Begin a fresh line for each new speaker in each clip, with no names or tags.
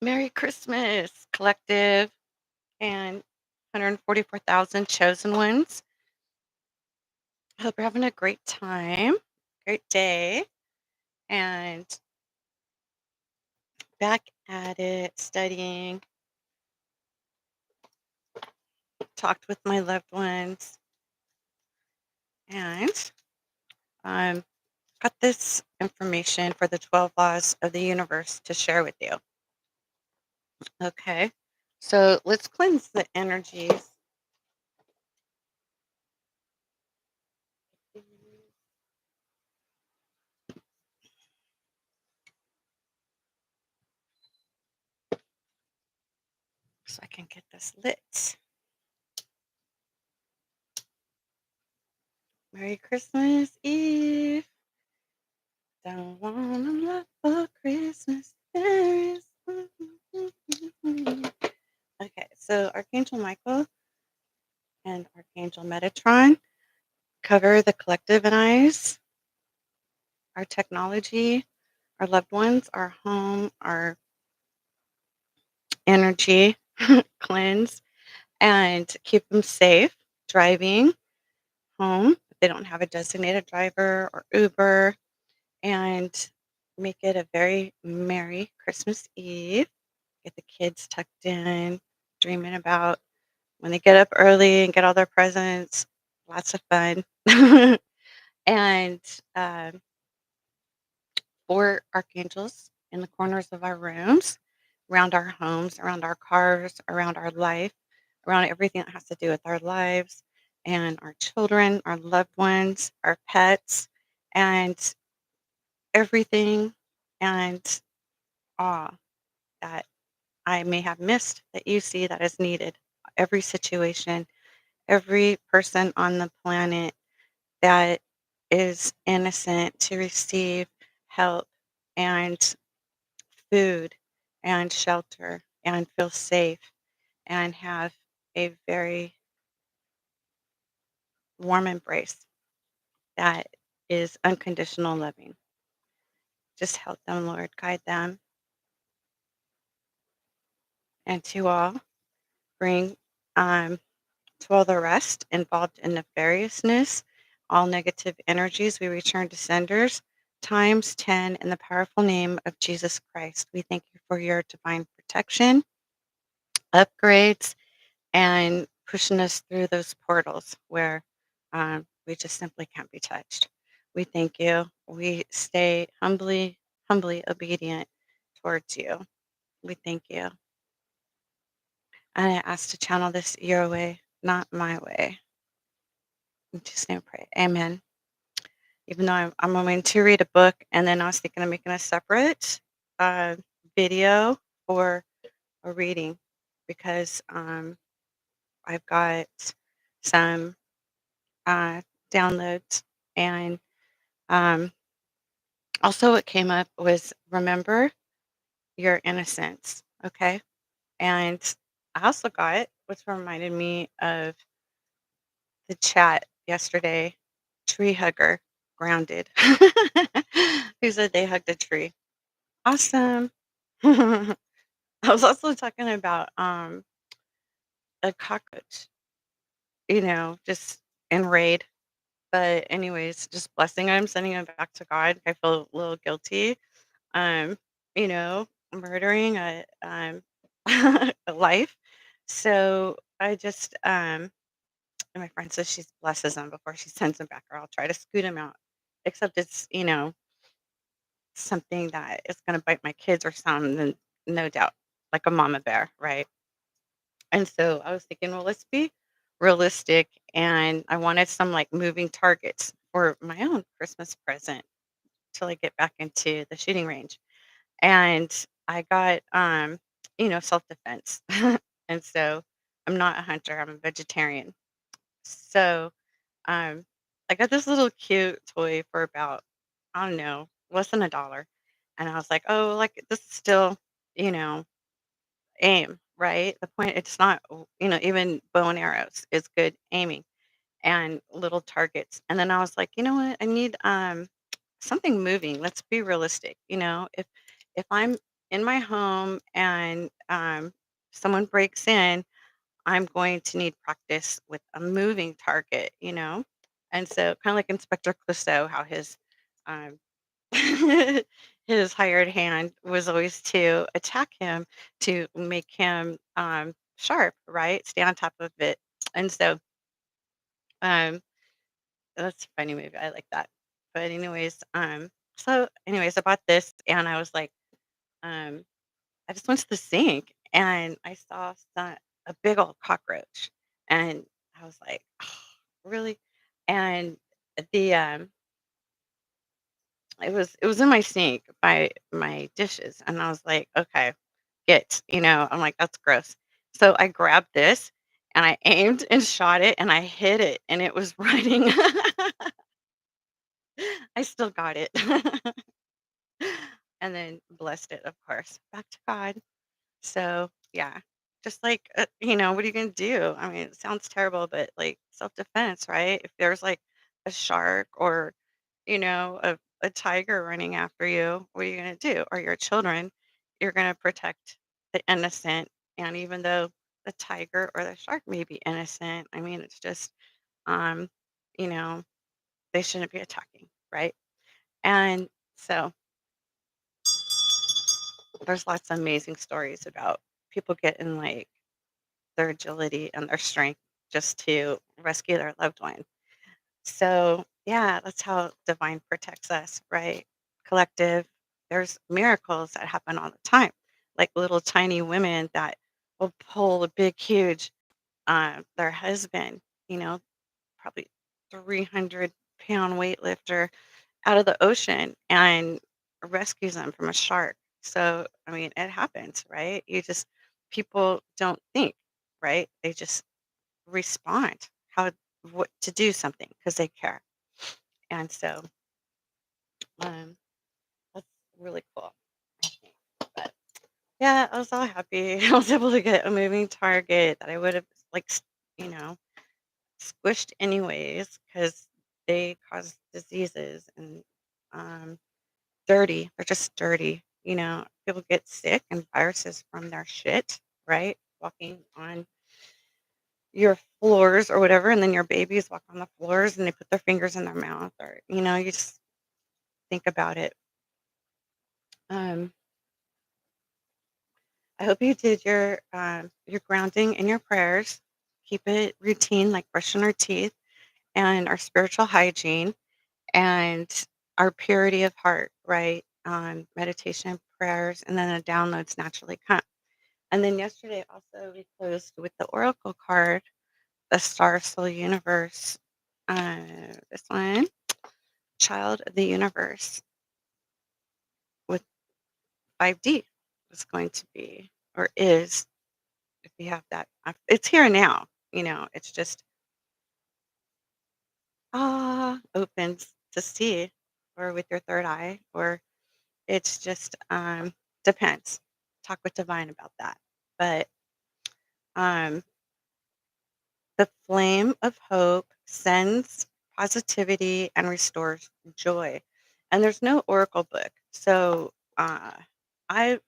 Merry Christmas, collective, and 144,000 chosen ones. I hope you're having a great time, great day, and back at it, studying, talked with my loved ones, and um, got this information for the 12 laws of the universe to share with you. Okay, so let's cleanse the energies. So I can get this lit. Merry Christmas Eve. Don't want a lot for Christmas. There is. Okay, so Archangel Michael and Archangel Metatron cover the collective and eyes, our technology, our loved ones, our home, our energy, cleanse, and keep them safe driving home if they don't have a designated driver or Uber, and make it a very merry Christmas Eve. Get the kids tucked in, dreaming about when they get up early and get all their presents. Lots of fun. And um, 4 archangels in the corners of our rooms, around our homes, around our cars, around our life, around everything that has to do with our lives and our children, our loved ones, our pets, and everything and awe that I may have missed that you see that is needed. Every situation, every person on the planet that is innocent to receive help and food and shelter and feel safe and have a very warm embrace that is unconditional loving. Just help them, Lord, guide them, and to all bring to all the rest involved in nefariousness, all negative energies, we return to senders times 10 in the powerful name of Jesus Christ. We thank you for your divine protection, upgrades, and pushing us through those portals where we just simply can't be touched. We thank you. We stay humbly obedient towards you. We thank you. And I ask to channel this your way, not my way. In Jesus' name, I pray. Amen. Even though I'm going to read a book, and then I was thinking of making a separate uh, video for a reading because I've got some uh, downloads, and um, also what came up was remember your innocence, okay? And I also got, which reminded me of the chat yesterday, tree hugger, grounded. Who said they hugged a tree? Awesome. I was also talking about a cockroach, just in raid. But anyways, just blessing him, sending him back to God. I feel a little guilty, um, murdering a life. So I just and my friend says she blesses him before she sends him back, or I'll try to scoot him out. Except it's, something that is gonna bite my kids or something, then no doubt, like a mama bear, right? And so I was thinking, well, let's be realistic. And I wanted some like moving targets for my own Christmas present till I get back into the shooting range. And I got, self defense. And so I'm not a hunter, I'm a vegetarian. So um, I got this little cute toy for about, I don't know, less than $1. And I was like, oh, like this is still, you know, aim, right? The point, it's not, even bow and arrows is good aiming and little targets. And then I was like, you know what? I need something moving. Let's be realistic. If I'm in my home and someone breaks in, I'm going to need practice with a moving target. And so, kind of like Inspector Clouseau, how um, his hired hand was always to attack him to make him sharp, right? Stay on top of it. And so, um, that's a funny movie. I like that. But anyways, I bought this and I was like, um, I just went to the sink and I saw a big old cockroach, and I was like, "Oh, really?" And the it was in my sink by my dishes, and I was like, "Okay, I'm like, "That's gross." So I grabbed this and I aimed and shot it and I hit it and it was running. I still got it. And then blessed it, of course, back to God. So, yeah, just like, what are you gonna do? I mean, it sounds terrible, but like self-defense, right? If there's like a shark or, a tiger running after you, what are you gonna do? Or your children, you're gonna protect the innocent. And even though the tiger or the shark may be innocent, I mean, it's just, um, you know, they shouldn't be attacking, right? And so there's lots of amazing stories about people getting like their agility and their strength just to rescue their loved one. So, yeah, that's how divine protects us, right? Collective. There's miracles that happen all the time, like little tiny women that will pull a big, huge, their husband, you know, probably 300-pound weightlifter out of the ocean and rescues them from a shark. So, I mean, it happens, right? People don't think, right? They just respond how what to do something because they care. And so, um, that's really cool, I think. But yeah, I was all happy. I was able to get a moving target that I would have like, you know, squished anyways because they cause diseases and um, dirty. They're just dirty. People get sick and viruses from their shit, right? Walking on your floors or whatever, and then your babies walk on the floors and they put their fingers in their mouth, or you just think about it. Um, I hope you did your grounding and your prayers. Keep it routine, like brushing our teeth and our spiritual hygiene and our purity of heart, right? Meditation, prayers, and then the downloads naturally come. And then yesterday also we closed with the oracle card, the Star Soul Universe. This one, Child of the Universe with 5D is going to be, or is, if you have that. It's here now. It's just opens to see, or with your third eye, or it's just depends. Talk with divine about that. But um, the flame of hope sends positivity and restores joy. And there's no oracle book. So I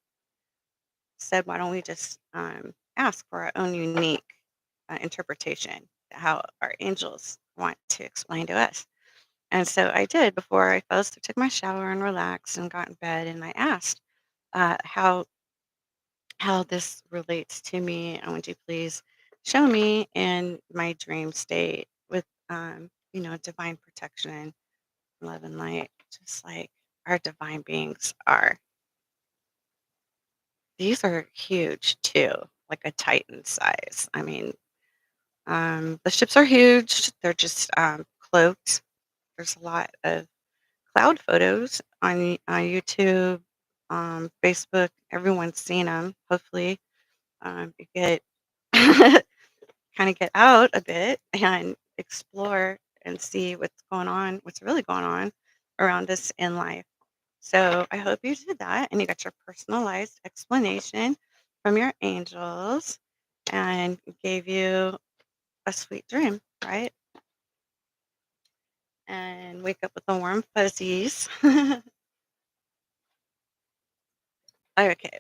said, why don't we just ask for our own unique interpretation, how our angels want to explain to us. And so I did before I fell asleep, took my shower and relaxed and got in bed. And I asked how this relates to me. And would you please show me in my dream state with, divine protection, love, and light, just like our divine beings are. These are huge too, like a Titan size. I mean, the ships are huge. They're just cloaked. There's a lot of cloud photos on YouTube, Facebook. Everyone's seen them. Hopefully, you get kind of get out a bit and explore and see what's really going on around us in life. So I hope you did that and you got your personalized explanation from your angels and gave you a sweet dream, right? And wake up with the warm fuzzies. Okay.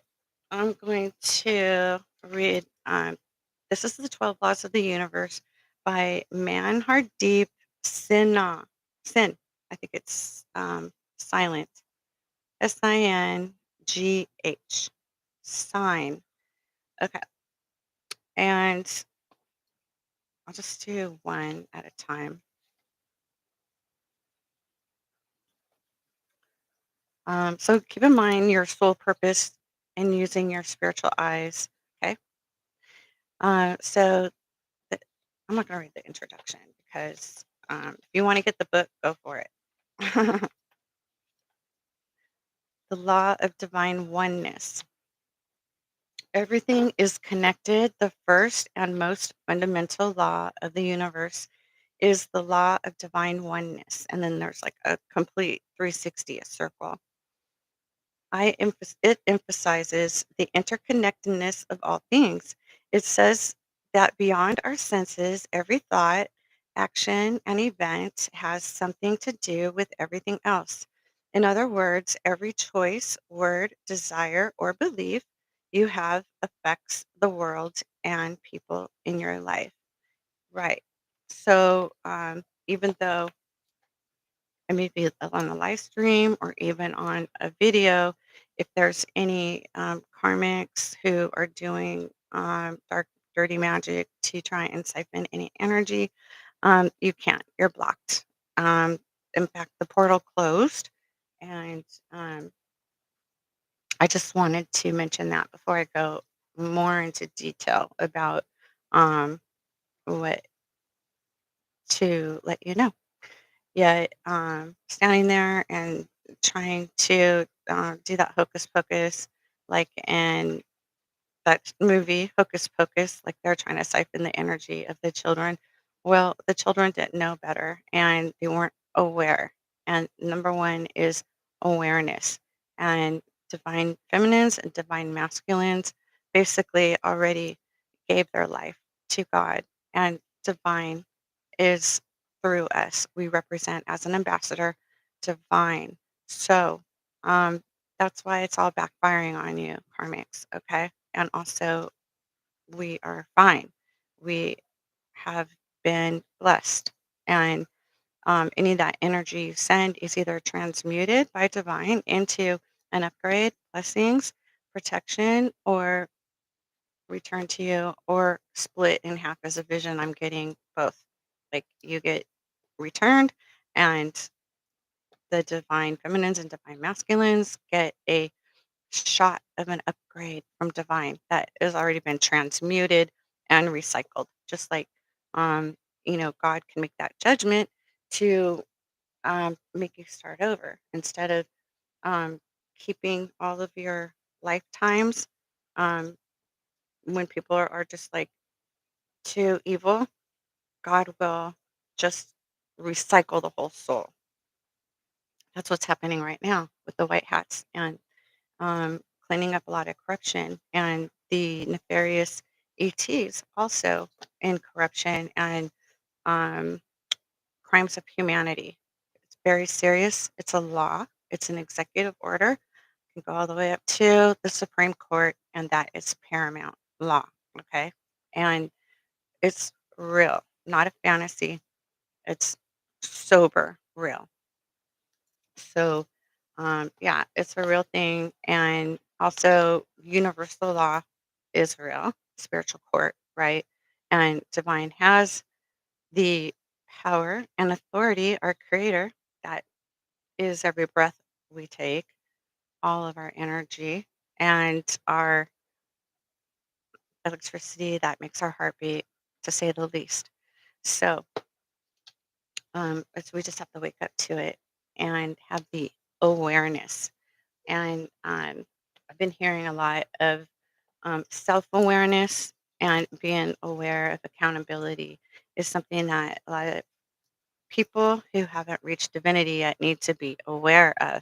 I'm going to read, this is The 12 Laws of the Universe by Manharddeep Sinha. Sin. I think it's silent. Singh. Sign. Okay. And I'll just do one at a time. So keep in mind your sole purpose in using your spiritual eyes. Okay. So I'm not going to read the introduction because if you want to get the book, go for it. The law of divine oneness. Everything is connected. The first and most fundamental law of the universe is the law of divine oneness. And then there's like a complete 360, a circle. It emphasizes the interconnectedness of all things. It says that beyond our senses, every thought, action, and event has something to do with everything else. In other words, every choice, word, desire, or belief you have affects the world and people in your life. Right. So, even though and maybe on a live stream or even on a video, if there's any karmics who are doing dark, dirty magic to try and siphon any energy, you can't. You're blocked. Um, in fact, the portal closed, and I just wanted to mention that before I go more into detail about um, what to let you know. Yet, standing there and trying to, do that hocus pocus, like in that movie, Hocus Pocus, like they're trying to siphon the energy of the children. Well, the children didn't know better and they weren't aware. And number one is awareness. And divine feminines and divine masculines basically already gave their life to God. And divine is through us. We represent as an ambassador divine. So um, that's why it's all backfiring on you, karmics. Okay. And also, we are fine. We have been blessed. And any of that energy you send is either transmuted by divine into an upgrade, blessings, protection, or return to you, or split in half as a vision. I'm getting both. Like you get returned, and the divine feminines and divine masculines get a shot of an upgrade from divine that has already been transmuted and recycled. Just like, um, God can make that judgment to make you start over instead of um, keeping all of your lifetimes. Um, when people are just like too evil, God will just recycle the whole soul. That's what's happening right now with the white hats and cleaning up a lot of corruption and the nefarious ETs also in corruption and um, crimes of humanity. It's very serious. It's a law. It's an executive order. It can go all the way up to the Supreme Court, and that is paramount law. Okay, and it's real, not a fantasy. It's sober, real. So, yeah, it's a real thing. And also, universal law is real, spiritual court, right? And divine has the power and authority, our creator, that is every breath we take, all of our energy, and our electricity that makes our heart beat, to say the least. So, we just have to wake up to it and have the awareness. And I've been hearing a lot of self awareness and being aware of accountability is something that a lot of people who haven't reached divinity yet need to be aware of.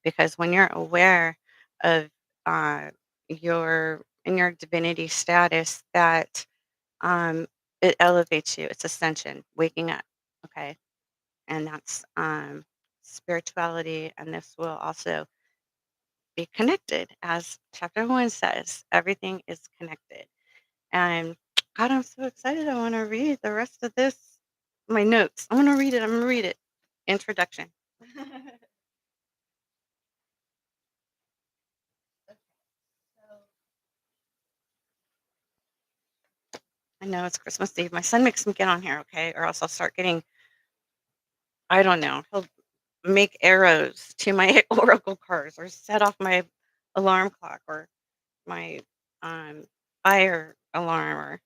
Because when you're aware of uh, your in your divinity status, that um, it elevates you. It's ascension, waking up. Okay, and that's spirituality, and this will also be connected. As chapter one says, everything is connected. And God, I'm so excited. I want to read the rest of this, my notes. I'm going to read it. I'm going to read it. Introduction. I know it's Christmas Eve. My son makes me get on here, okay? Or else I'll start getting, I don't know. He'll make arrows to my oracle cards or set off my alarm clock or my um, fire alarm or,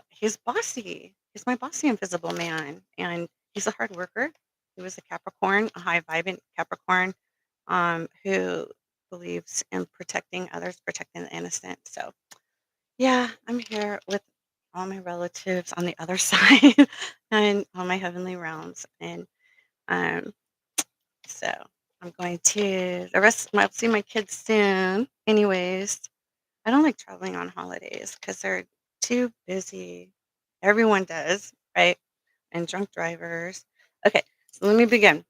he's bossy. He's my bossy invisible man. And he's a hard worker. He was a Capricorn, a high vibrant Capricorn who believes in protecting others, protecting the innocent. So, yeah, I'm here with all my relatives on the other side and all my heavenly realms. And um, so I'm going to, the rest, I'll see my kids soon. Anyways, I don't like traveling on holidays because they're too busy. Everyone does, right? And drunk drivers. Okay, so let me begin.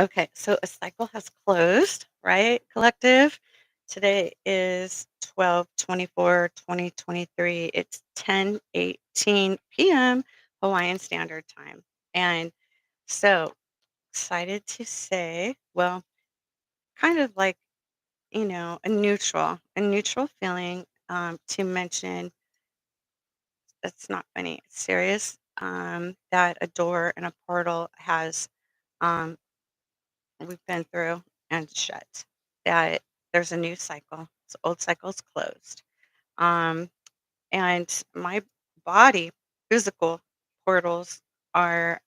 Okay, so a cycle has closed, right, collective? Today is 12/24/2023. It's 10:18 p.m. Hawaiian Standard Time. And so excited to say, well, kind of like, a neutral feeling to mention it's not funny, it's serious. That a door and a portal has um, we've been through and shut. That there's a new cycle. So old cycle's closed. Um, and my body, physical portals are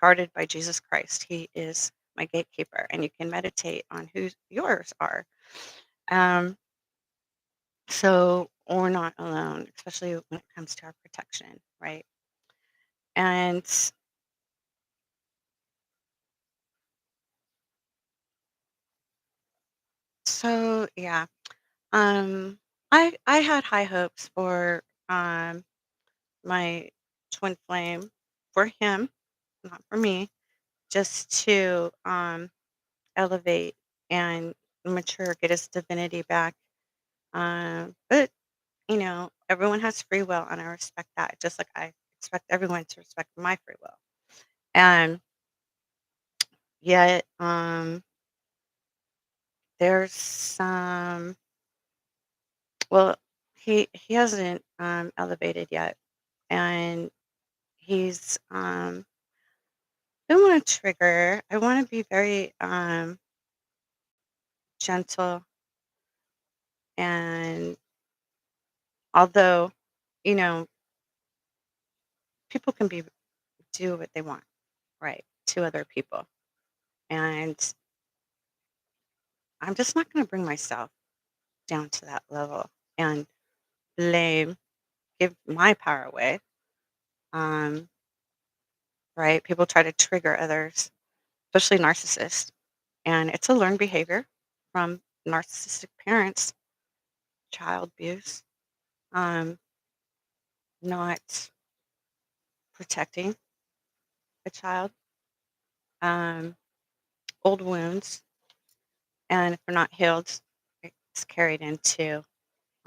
guarded by Jesus Christ. He is my gatekeeper, and you can meditate on who yours are. Um, so we're not alone, especially when it comes to our protection, right? And so, yeah, I had high hopes for my twin flame, for him, not for me, just to elevate and mature, get his divinity back. But everyone has free will, and I respect that, just like I expect everyone to respect my free will. And yet, there's some. Well, he hasn't elevated yet, and he's I don't want to trigger. I want to be very gentle, and although you know people can be do what they want, right, to other people, and I'm just not going to bring myself down to that level and blame, give my power away. Um, right? People try to trigger others, especially narcissists, and it's a learned behavior from narcissistic parents, child abuse, not protecting a child, um, old wounds, and if they're not healed, it's carried into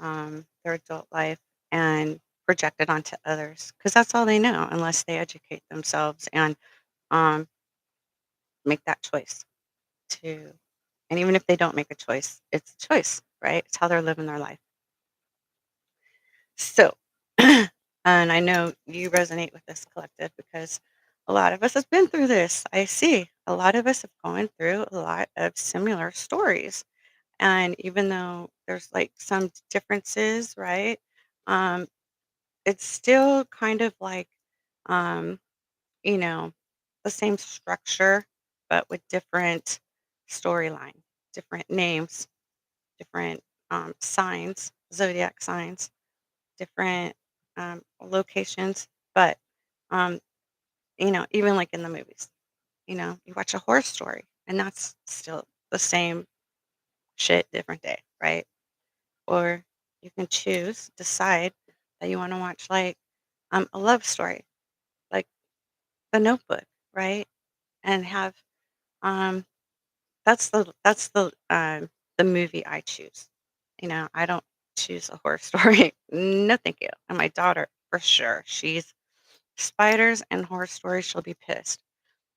their adult life and projected onto others because that's all they know unless they educate themselves and um, make that choice to. And even if they don't make a choice, it's a choice, right? It's how they're living their life. So, and I know you resonate with this collective because a lot of us have been through this. I see a lot of us have gone through a lot of similar stories. And even though there's like some differences, right? Um, it's still kind of like, um, you know, the same structure, but with different storyline, different names, different signs, zodiac signs, different locations. But, um, even like in the movies, you watch a horror story and that's still the same shit, different day, right? Or you can decide that you want to watch like a love story, like The Notebook, right? And have um, the movie I choose. I don't choose a horror story. No, thank you. And my daughter, for sure, she's spiders and horror stories. She'll be pissed.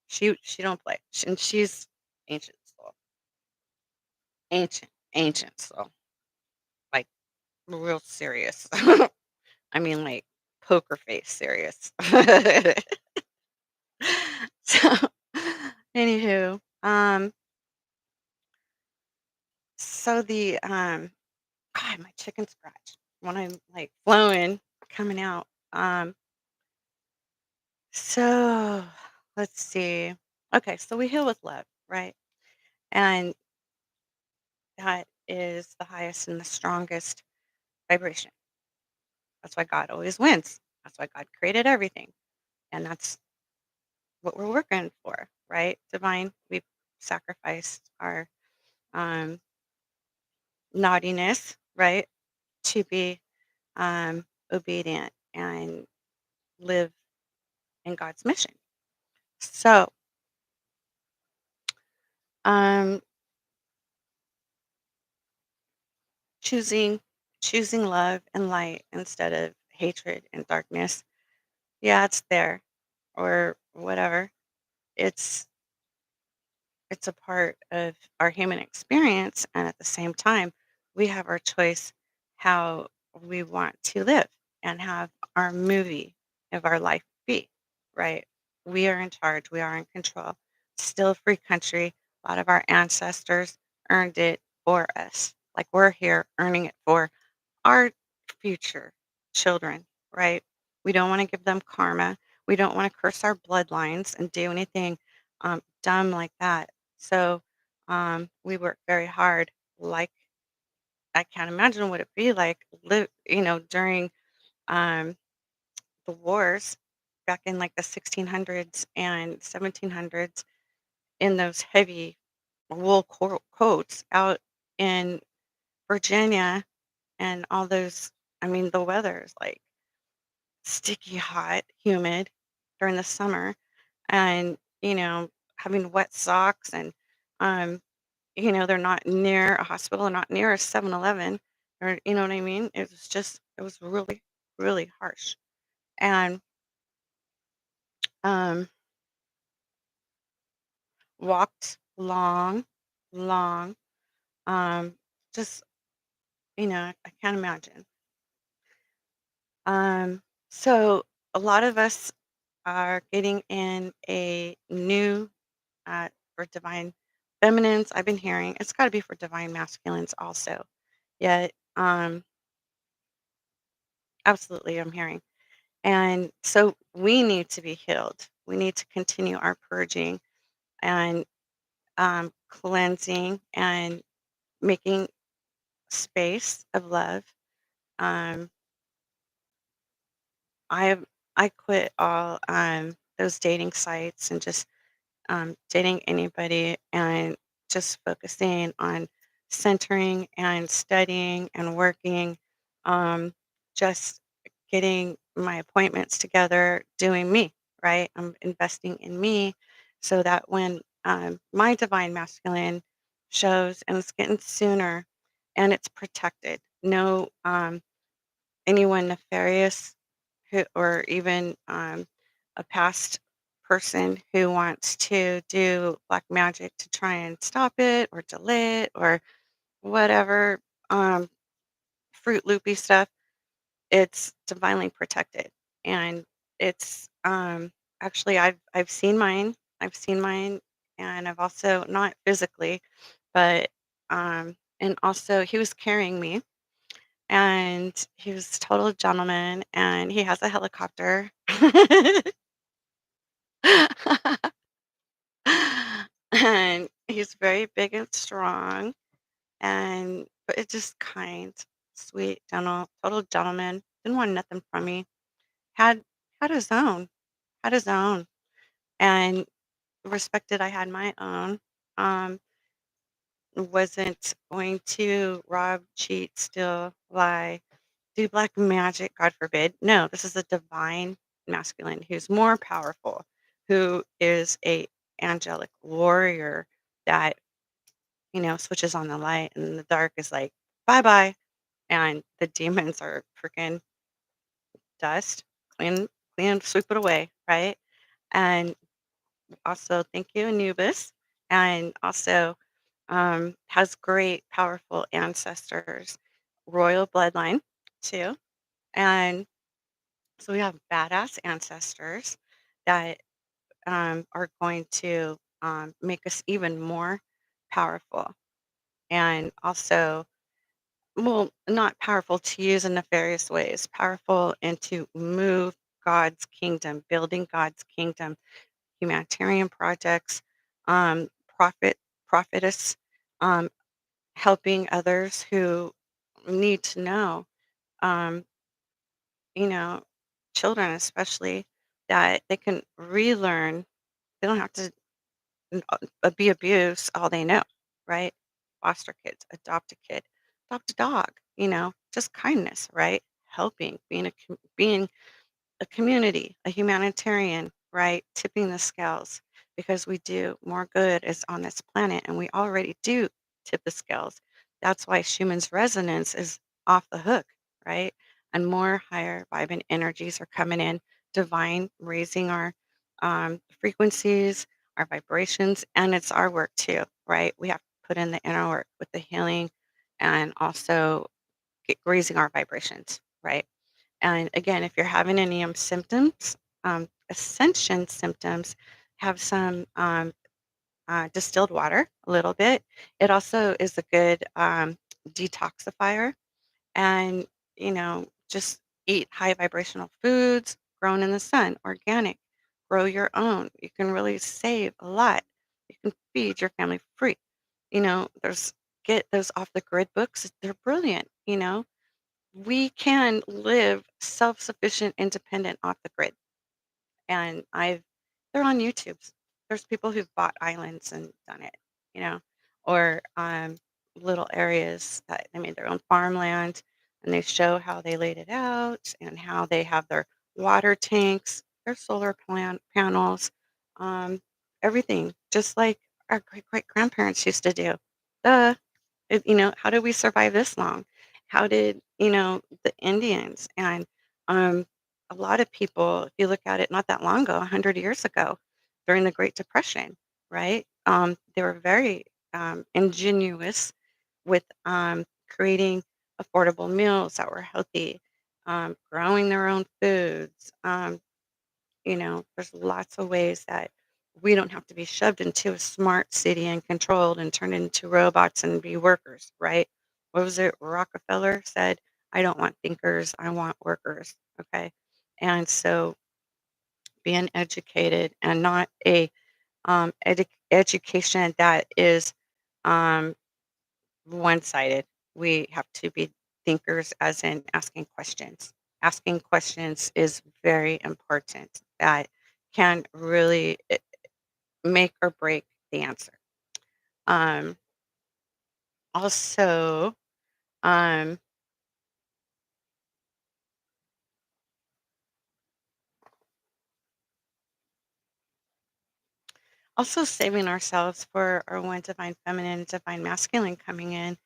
She don't play, and she's ancient soul, ancient soul, like real serious. I mean, like poker face serious. So, anywho, so God, my chicken scratch when I'm like flowing, coming out. So let's see. Okay, so we heal with love, right? And that is the highest and the strongest vibration. That's why God always wins. That's why God created everything. And that's what we're working for, right? Divine, we've sacrificed our um, naughtiness, right? To be obedient and live in God's mission. So, um, choosing choosing love and light instead of hatred and darkness. Yeah, it's there or whatever. It's it's a part of our human experience, and at the same time, we have our choice how we want to live and have our movie of our life be, right? We are in charge, we are in control. Still a free country. A lot of our ancestors earned it for us. Like we're here earning it for our future children, right? We don't want to give them karma. We don't want to curse our bloodlines and do anything dumb like that. So we work very hard. Like I can't imagine what it'd be like, during um, the wars back in like the 1600s and 1700s in those heavy wool coats out in Virginia and all those. I mean, the weather is like sticky hot, humid during the summer and, having wet socks and, um, they're not near a hospital, not near a 7-Eleven or, you know what I mean? It was really, really harsh. And, um, walked long, long, um, just, I can't imagine. Um, so a lot of us are getting in a new for divine feminines. I've been hearing it's got to be for divine masculines also. Yet, absolutely, I'm hearing. And so we need to be healed. We need to continue our purging and cleansing and making space of love. Um, I I quit all those dating sites and just dating anybody and just focusing on centering and studying and working, just getting my appointments together, doing me, right? I'm investing in me so that when my divine masculine shows and it's getting sooner and it's protected, no anyone nefarious who, or even a past person who wants to do black magic to try and stop it or delay it or whatever um, fruit loopy stuff. It's divinely protected, and it's actually I've seen mine. I've seen mine, and I've also not physically, but and also he was carrying me and he was a total gentleman, and he has a helicopter. And he's very big and strong, and but it's just kind, sweet, total gentleman. Didn't want nothing from me. Had had his own, had his own, and respected I had my own. Um, wasn't going to rob, cheat, steal, lie, do black magic, God forbid. No, this is a divine masculine who's more powerful, who is a angelic warrior that switches on the light, and the dark is like, bye bye. And the demons are freaking dust, clean, clean, sweep it away, right? And also, thank you, Anubis. And also has great, powerful ancestors, royal bloodline too. And so we have badass ancestors that are going to make us even more powerful. And also, well, not powerful to use in nefarious ways, powerful and to move God's kingdom, building God's kingdom, humanitarian projects, profit, prophetess, um, helping others who need to know, um, you know, children especially, that they can relearn. They don't have to be abused all they know, right? Foster kids, adopt a kid, adopt a dog, just kindness, right? Helping, being a community, a humanitarian, right? Tipping the scales because we do more good is on this planet and we already do tip the scales. That's why Schumann's resonance is off the hook, right? And more higher vibrant energies are coming in, divine, raising our frequencies, our vibrations, and it's our work too, right? We have to put in the inner work with the healing and also raising our vibrations, right? And again, if you're having any symptoms, ascension symptoms, have some distilled water, a little bit. It also is a good detoxifier. And, just eat high vibrational foods grown in the sun, organic, grow your own. You can really save a lot. You can feed your family free. There's get those off the grid books. They're brilliant. We can live self-sufficient, independent off the grid. And they're on YouTube. There's people who've bought islands and done it, you know, or little areas that they made their own farmland and they show how they laid it out and how they have their water tanks, their solar panels, um, everything, just like our great great grandparents used to do. The how did we survive this long? How did, the Indians and a lot of people, if you look at it not that long ago, 100 years ago, during the Great Depression, right? They were very ingenuous with creating affordable meals that were healthy, growing their own foods, there's lots of ways that we don't have to be shoved into a smart city and controlled and turned into robots and be workers, right? What was it? Rockefeller said, I don't want thinkers, I want workers. Okay. And so being educated and not a education that is um, one sided. We have to be thinkers, as in asking questions. Asking questions is very important. That can really make or break the answer. Um, also, um, also saving ourselves for our one divine feminine, divine masculine coming in.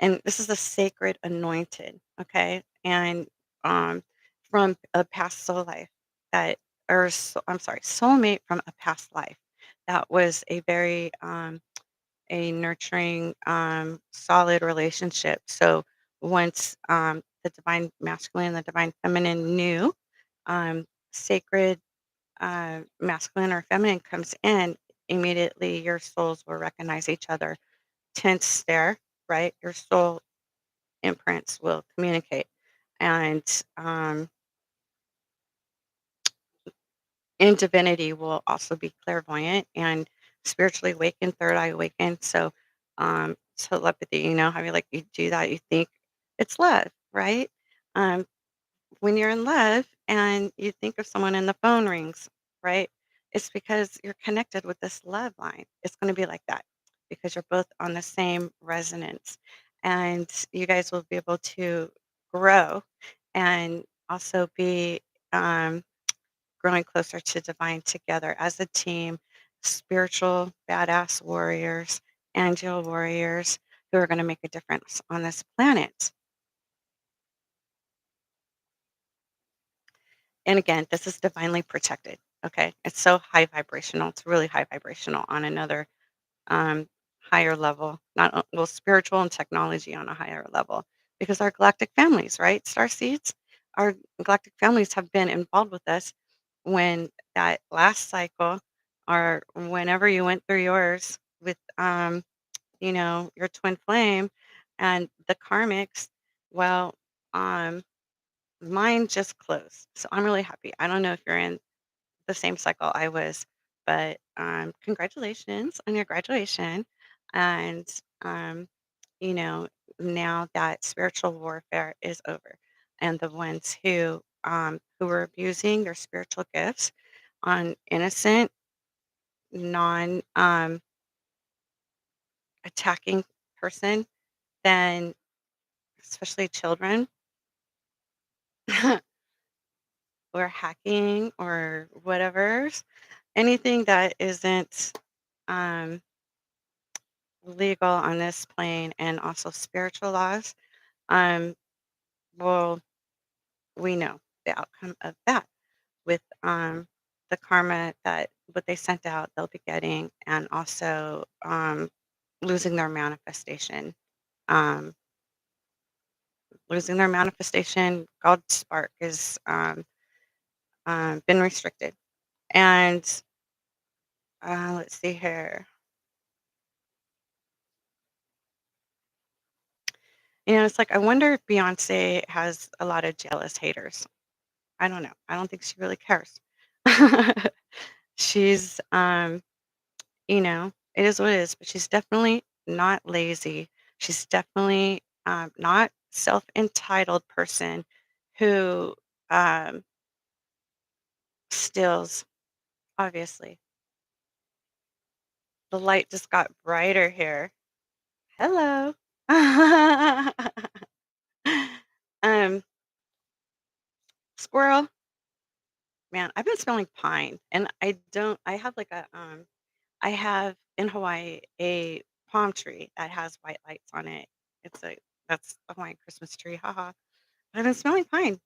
And this is a sacred anointed, okay? And from a past soul life that, I'm sorry, soulmate from a past life that was a nurturing, solid relationship. So once the divine masculine and the divine feminine knew, sacred masculine or feminine comes in, immediately your souls will recognize each other. Tense stare, right? Your soul imprints will communicate. And in divinity will also be clairvoyant and spiritually awakened, third eye awakened. So telepathy, how you do that, you think it's love, right? Um, when you're in love and you think of someone and the phone rings, right? It's because you're connected with this love line. It's going to be like that because you're both on the same resonance. And you guys will be able to grow and also be growing closer to divine together as a team, spiritual, badass warriors. angel warriors who are going to make a difference on this planet. And again, this is divinely protected. Okay. It's so high vibrational. It's really high vibrational on another um, higher level, not well, spiritual and technology on a higher level, because our galactic families, right, star seeds, our galactic families have been involved with us when that last cycle, or whenever you went through yours with, your twin flame, and the karmics. Well, um, mine just closed, so I'm really happy. I don't know if you're in the same cycle I was. But congratulations on your graduation. And, um, you know, now that spiritual warfare is over, and the ones who were abusing their spiritual gifts on innocent, non attacking person, then especially children, or hacking or whatever, anything that isn't um, legal on this plane, and also spiritual laws, um, well, we know the outcome of that with the karma that what they sent out, they'll be getting, and also losing their manifestation. Um, Losing their manifestation, God's spark is been restricted. And let's see here. It's like I wonder if Beyonce has a lot of jealous haters. I don't know. I don't think she really cares. She's, it is what it is, but she's definitely not lazy. She's definitely not self-entitled person who um, steals. Obviously, the light just got brighter here. Hello. um, Squirrel. Man, I've been smelling pine, and I don't. I have like a I have in Hawaii a palm tree that has white lights on it. That's a Hawaiian Christmas tree, haha. But I've been smelling pine.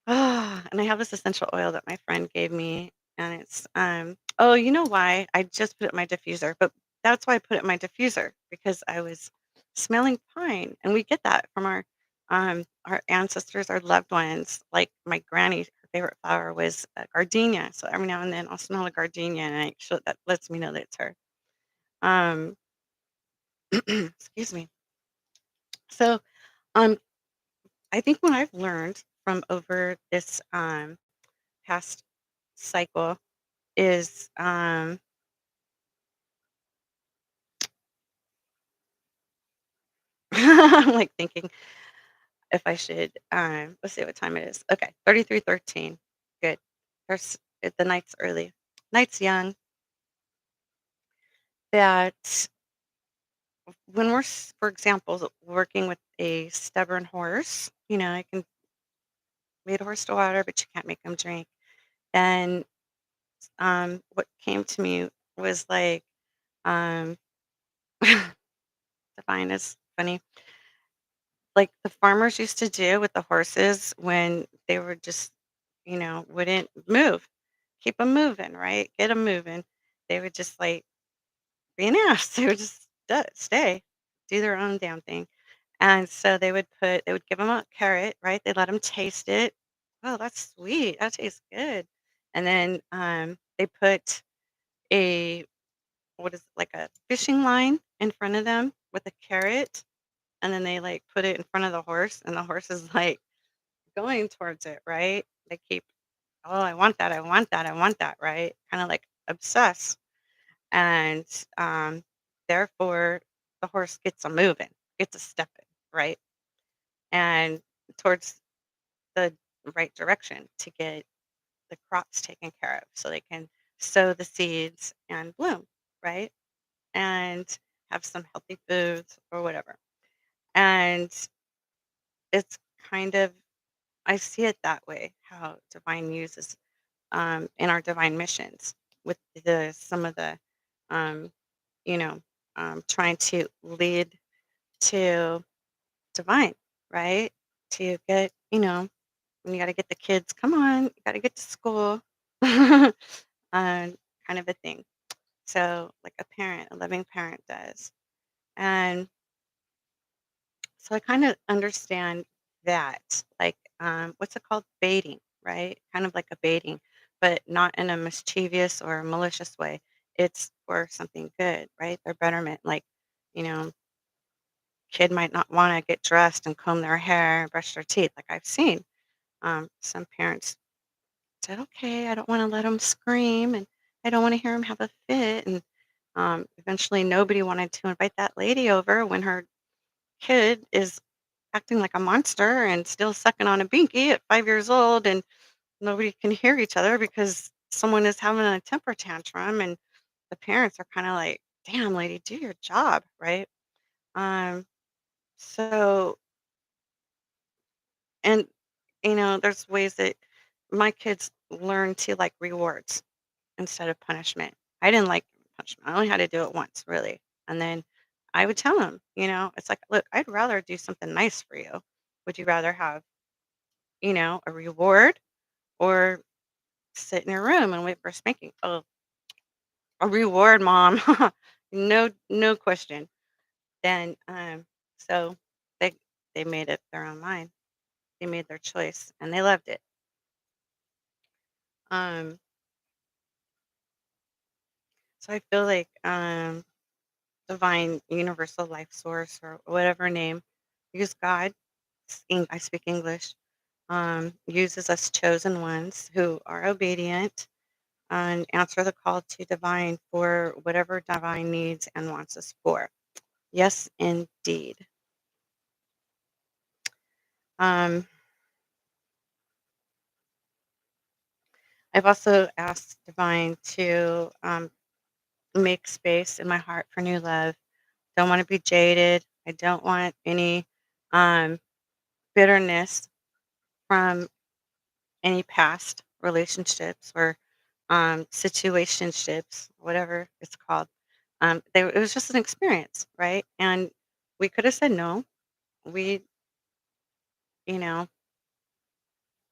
And I have this essential oil that my friend gave me, and it's oh, you know why? I just put it in my diffuser, but that's why I put it in my diffuser, because I was smelling pine, and we get that from our ancestors, our loved ones. Like my granny, her favorite flower was gardenia, so every now and then I'll smell a gardenia, and that lets me know that it's her. Um, excuse me. So, um, I think what I've learned from over this past cycle is I'm like thinking if I should let's see what time it is. Okay, 33:13. Good. The night's early. Night's young. That when for example, working with a stubborn horse, I can lead a horse to water, but you can't make him drink. And what came to me was like, um, divine is funny. Like the farmers used to do with the horses when they were just, wouldn't move. Keep them moving, right? Get them moving. They would just like be an ass. They would just stay, do their own damn thing. And so they would give them a carrot, right? They let them taste it. Oh, that's sweet. That tastes good. And then they put a, what is it, like a fishing line in front of them with a carrot. And then they like put it in front of the horse, and the horse is like going towards it, right? They keep, oh, I want that, I want that, I want that, right? Kind of like obsessed. And um, therefore, the horse gets a moving, gets a stepping, right? And towards the right direction to get the crops taken care of so they can sow the seeds and bloom, right? And have some healthy foods or whatever. And it's kind of, I see it that way, how divine uses in our divine missions with the some of the um, you know. trying to lead to divine, right? To get, when you got to get the kids, come on, you got to get to school, kind of a thing. So, like a parent, a loving parent does. And so I kind of understand that, like, what's it called? Baiting, right? Kind of like a baiting, but not in a mischievous or malicious way. It's for something good, right? Their betterment. Like, you know, kid might not want to get dressed and comb their hair and brush their teeth, like I've seen. Some parents said, okay, I don't want to let them scream and I don't want to hear them have a fit. And eventually, nobody wanted to invite that lady over when her kid is acting like a monster and still sucking on a binky at 5 years old, and nobody can hear each other because someone is having a temper tantrum, and the parents are kind of like, "Damn, lady, do your job," right? Um, so, and there's ways that my kids learn to like rewards instead of punishment. I didn't like punishment. I only had to do it once, really, and then I would tell them, it's like, look, I'd rather do something nice for you. Would you rather have, a reward or sit in your room and wait for a spanking? Oh, a reward, mom. No, no question. Then, so they they made it their own mind. They made their choice and they loved it. Um, so I feel like divine universal life source or whatever name, use God. I speak English. Uses us chosen ones who are obedient and answer the call to divine for whatever divine needs and wants us for. Yes, indeed. Um, I've also asked divine to make space in my heart for new love. Don't want to be jaded. I don't want any um, bitterness from any past relationships or situationships, whatever it's called. It was just an experience, right? And we could have said no. We, you know,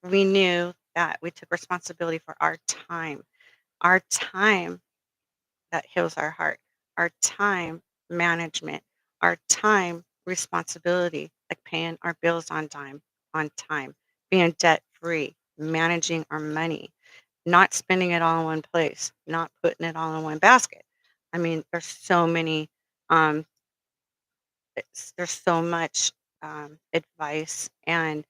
we knew that we took responsibility for our time that heals our heart, our time management, our time responsibility, like paying our bills on time, being debt free, managing our money, not spending it all in one place, not putting it all in one basket. I mean, there's so many, um, there's so much advice and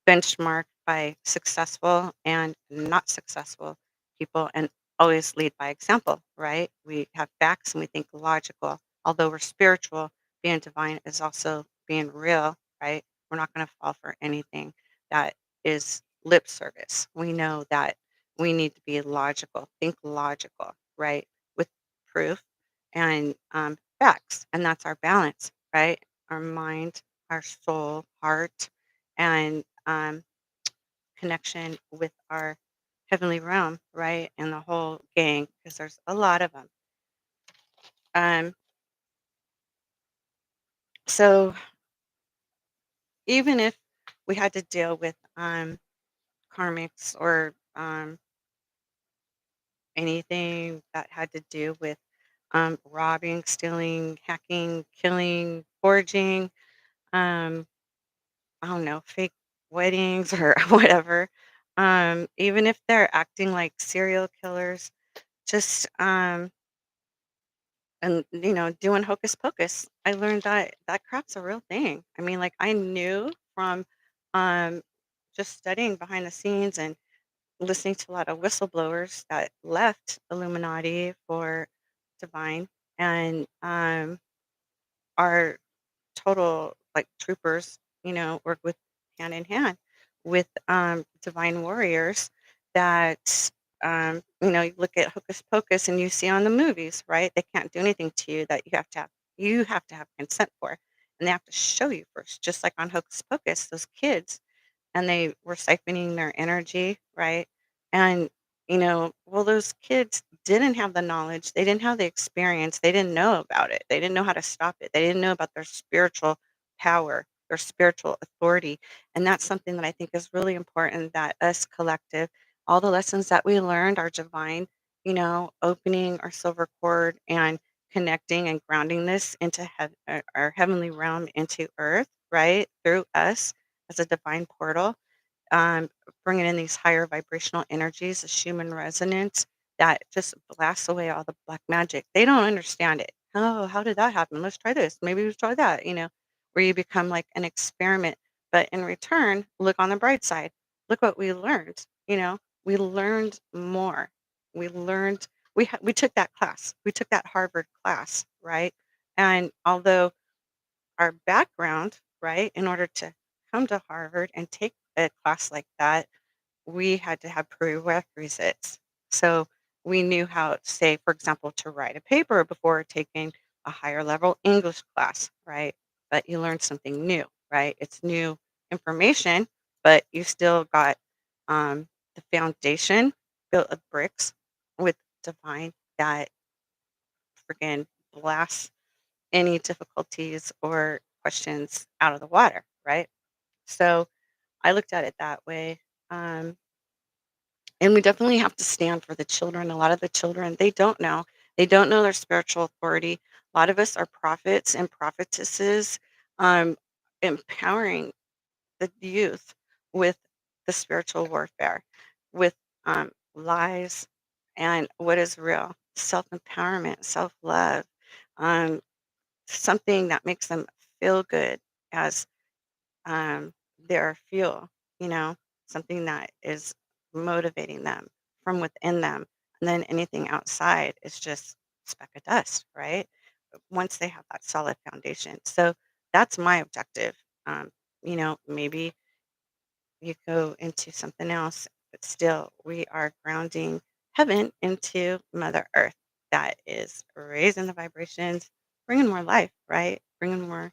benchmarked by successful and not successful people and always lead by example, right? We have facts and we think logical. Although we're spiritual, being divine is also being real, right? We're not going to fall for anything that is lip service. We know that we need to be logical, think logical, right? With proof and facts. And that's our balance, right? Our mind, our soul, heart, and connection with our heavenly realm, right? And the whole gang, because there's a lot of them. Um, so even if we had to deal with karmics or anything that had to do with robbing, stealing, hacking, killing, forging, um, I don't know, fake weddings or whatever, even if they're acting like serial killers, just and doing hocus pocus, I learned that that crap's a real thing. I mean, like, I knew from um just studying behind the scenes and listening to a lot of whistleblowers that left Illuminati for divine and are total like troopers, work with hand in hand with divine warriors that you look at Hocus Pocus and you see on the movies, right? They can't do anything to you that you have to have consent for. And they have to show you first, just like on Hocus Pocus, those kids and they were siphoning their energy, right? And Well, those kids didn't have the knowledge, they didn't have the experience, they didn't know about it, they didn't know how to stop it, they didn't know about their spiritual power, their spiritual authority, and that's something that I think is really important that us collective, all the lessons that we learned are divine, opening our silver cord and connecting and grounding this into our heavenly realm into earth, right, through us as a divine portal, um, bringing in these higher vibrational energies, the Schumann resonance that just blasts away all the black magic. They don't understand it. Oh, how did that happen? Let's try this. Maybe let's try that, where you become like an experiment. But in return, look on the bright side. Look what we learned. We learned more. We learned, we took that class. We took that Harvard class, right? And although our background, right, in order to come to Harvard and take a class like that, we had to have prerequisites. So we knew how, say, for example, to write a paper before taking a higher level English class, right? But you learned something new, right? It's new information, but you still got the foundation built of bricks with divine that freaking blasts any difficulties or questions out of the water, right? So I looked at it that way. Um, and we definitely have to stand for the children. A lot of the children, they don't know. They don't know their spiritual authority. A lot of us are prophets and prophetesses, um, empowering the youth with the spiritual warfare, with lies and what is real, self empowerment, self love, um, something that makes them feel good as their fuel, you know, something that is motivating them from within them. And then anything outside is just a speck of dust, right? Once they have that solid foundation. So that's my objective. Maybe you go into something else, but still, we are grounding heaven into Mother Earth. That is raising the vibrations, bringing more life, right? Bringing more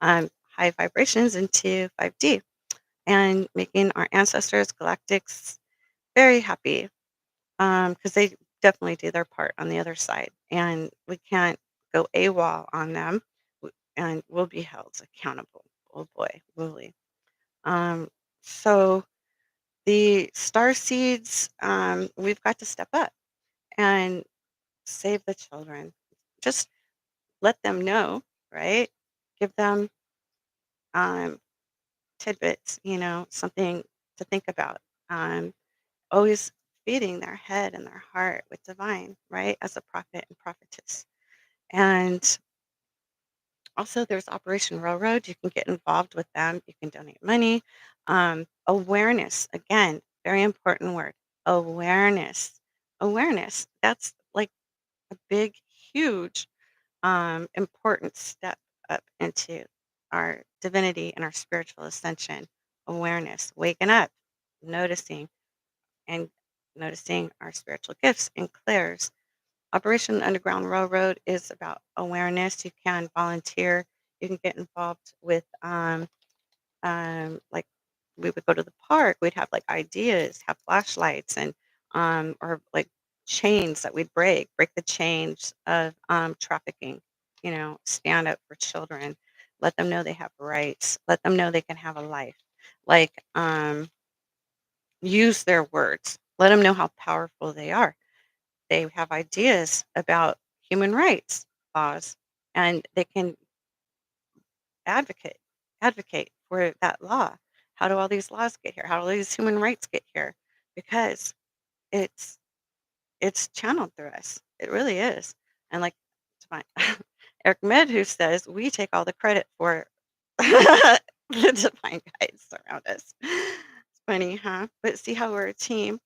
high vibrations into 5D and making our ancestors, galactics, very happy because they definitely do their part on the other side. And we can't go AWOL on them and we'll be held accountable. Oh boy, will we? Um, so the star seeds, we've got to step up and save the children. Just let them know, right? Give them um, tidbits, something to think about. Um, Always feeding their head and their heart with divine, right? As a prophet and prophetess. And also, there's Operation Railroad. You can get involved with them. You can donate money. Awareness, again, very important word. Awareness. Awareness. That's like a big, huge, important step up into our divinity and our spiritual ascension. Awareness, waking up, noticing, and noticing our spiritual gifts and clairs. Operation Underground Railroad is about awareness. You can volunteer. You can get involved with, like, we would go to the park. We'd have like ideas, have flashlights, and or like chains that we'd break the chains of trafficking. Stand up for children. Let them know they have rights. Let them know they can have a life. Like, use their words. Let them know how powerful they are. They have ideas about human rights laws, and they can advocate advocate for that law. How do all these laws get here? How do all these human rights get here? Because it's it's channeled through us. It really is. And like divine Eric Med, says we take all the credit for the divine guides around us. It's funny, huh? But see how we're a team.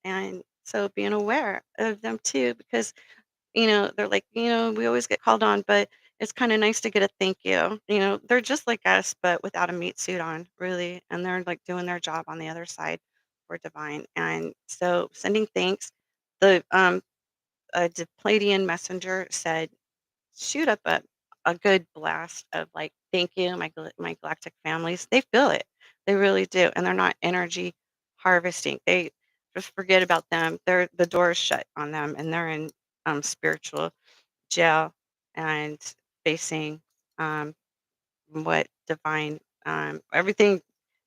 And so being aware of them too, because they're like, we always get called on, but it's kind of nice to get a thank you. They're just like us, but without a meat suit on, really. And they're like doing their job on the other side for divine. And so sending thanks. The Palladian messenger said, shoot up a good blast of like, thank you, my galactic families. They feel it. They really do. And they're not energy harvesting. Just forget about them. The door is shut on them, and they're in spiritual jail and facing um, what divine everything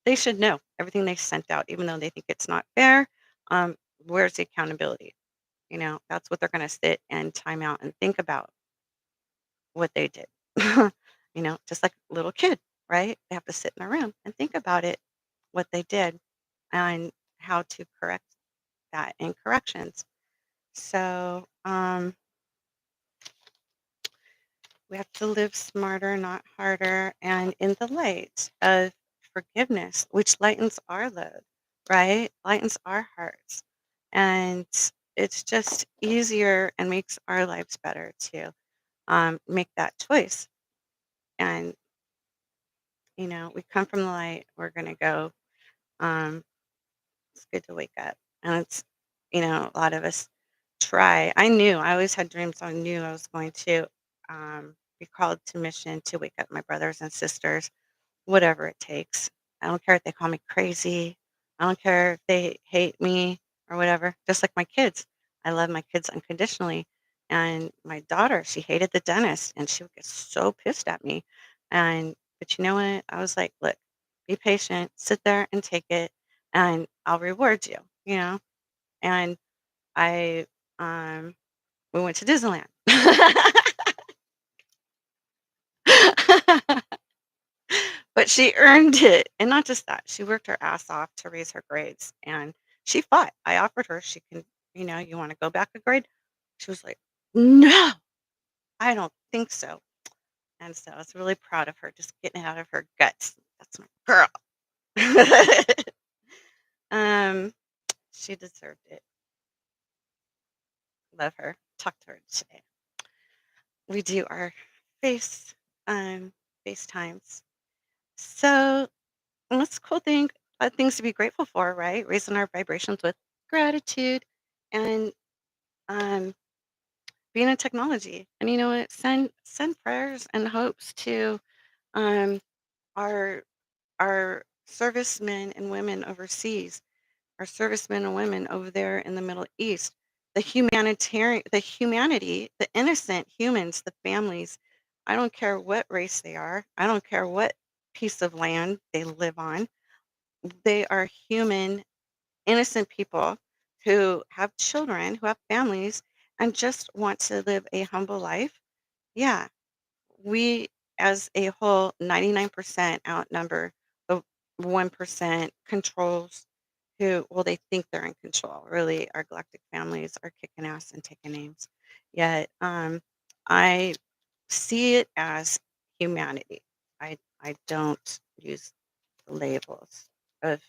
they should know, everything they sent out, even though they think it's not fair. Where's the accountability? That's what they're going to sit and time out and think about what they did. Just like a little kid, right? They have to sit in a room and think about it, what they did, and how to correct that in corrections. So we have to live smarter, not harder, and in the light of forgiveness, which lightens our load, right? Lightens our hearts. And it's just easier and makes our lives better to make that choice. And, we come from the light, we're going to go. Um, it's good to wake up. And a lot of us try. I always had dreams. I knew I was going to be called to mission to wake up my brothers and sisters, whatever it takes. I don't care if they call me crazy. I don't care if they hate me or whatever. Just like my kids. I love my kids unconditionally. And my daughter, she hated the dentist and she would get so pissed at me. But you know what? I was like, look, be patient, sit there and take it, and I'll reward you. And I we went to Disneyland. But she earned it, and not just that, she worked her ass off to raise her grades, and she fought. I offered her, she can "You wanna go back a grade?" She was like, "No, I don't think so." And so I was really proud of her just getting it out of her guts. That's my girl. Um, she deserved it. Love her. Talk to her today. We do our face, FaceTimes. So, that's a cool thing, things to be grateful for, right? Raising our vibrations with gratitude and um, being in technology. And you know what? Send prayers and hopes to um, our our servicemen and women overseas, our servicemen and women over there in the Middle East, the humanity, the innocent humans, the families. I don't care what race they are. I don't care what piece of land they live on. They are human, innocent people who have children, who have families, and just want to live a humble life. Yeah, we as a whole 99% outnumber the 1% controls who, well, they think they're in control. Really, our galactic families are kicking ass and taking names. Yet, I see it as humanity. I don't use labels of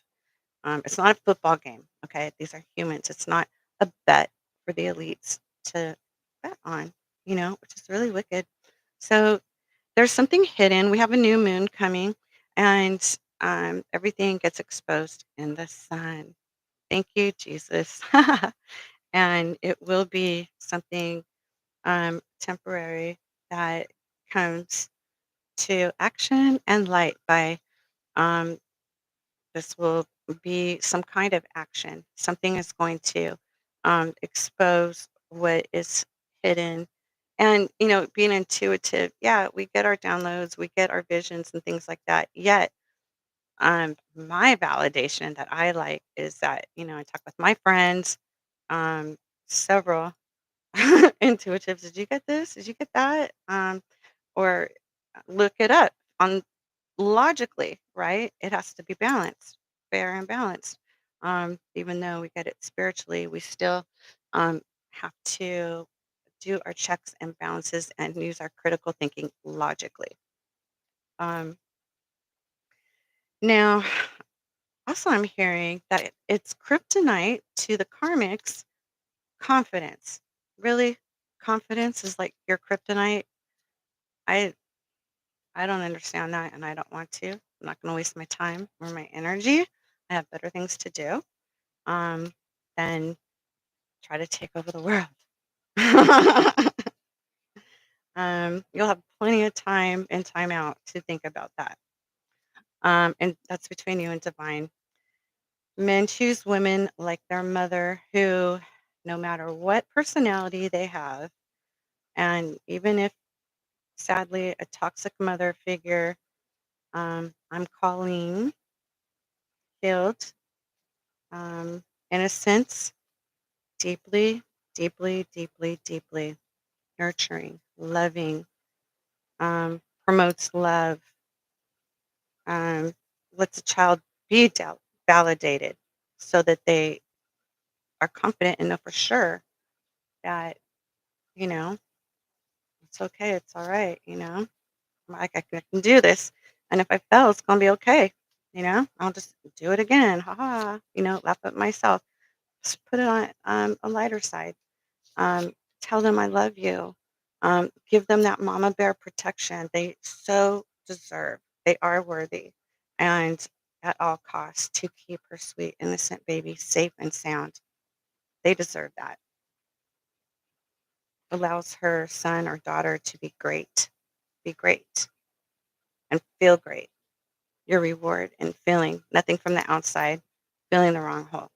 it's not a football game, okay? These are humans. It's not a bet for the elites to bet on, which is really wicked. So there's something hidden. We have a new moon coming, and everything gets exposed in the sun. Thank you, Jesus. And it will be something temporary that comes to action and light by um, this will be some kind of action. Something is going to expose what is hidden. And, being intuitive, yeah, we get our downloads, we get our visions and things like that. Yet, my validation that I like is that, I talk with my friends, several intuitives. Did you get this? Did you get that? Or look it up on logically, right? It has to be balanced, fair and balanced. Even though we get it spiritually, we still um, have to do our checks and balances and use our critical thinking logically. Um, Now, also, I'm hearing that it's kryptonite to the karmics confidence. Really, confidence is like your kryptonite. I I don't understand that, and I don't want to. I'm not going to waste my time or my energy. I have better things to do um, than try to take over the world. You'll have plenty of time and time out to think about that. And that's between you and divine. Men choose women like their mother who, no matter what personality they have, and even if sadly a toxic mother figure, I'm calling healed, innocence, deeply, deeply, deeply, deeply nurturing, loving, promotes love, um, lets a child be validated so that they are confident and know for sure that, you know, it's okay, it's all right, like I can do this. And if I fail, it's gonna be okay. I'll just do it again. Ha ha, laugh at myself. Just put it on a lighter side. Tell them I love you. Give them that mama bear protection they so deserve. They are worthy. And at all costs to keep her sweet, innocent baby safe and sound. They deserve that. Allows her son or daughter to be great, and feel great. Your reward in feeling nothing from the outside, feeling the wrong hole.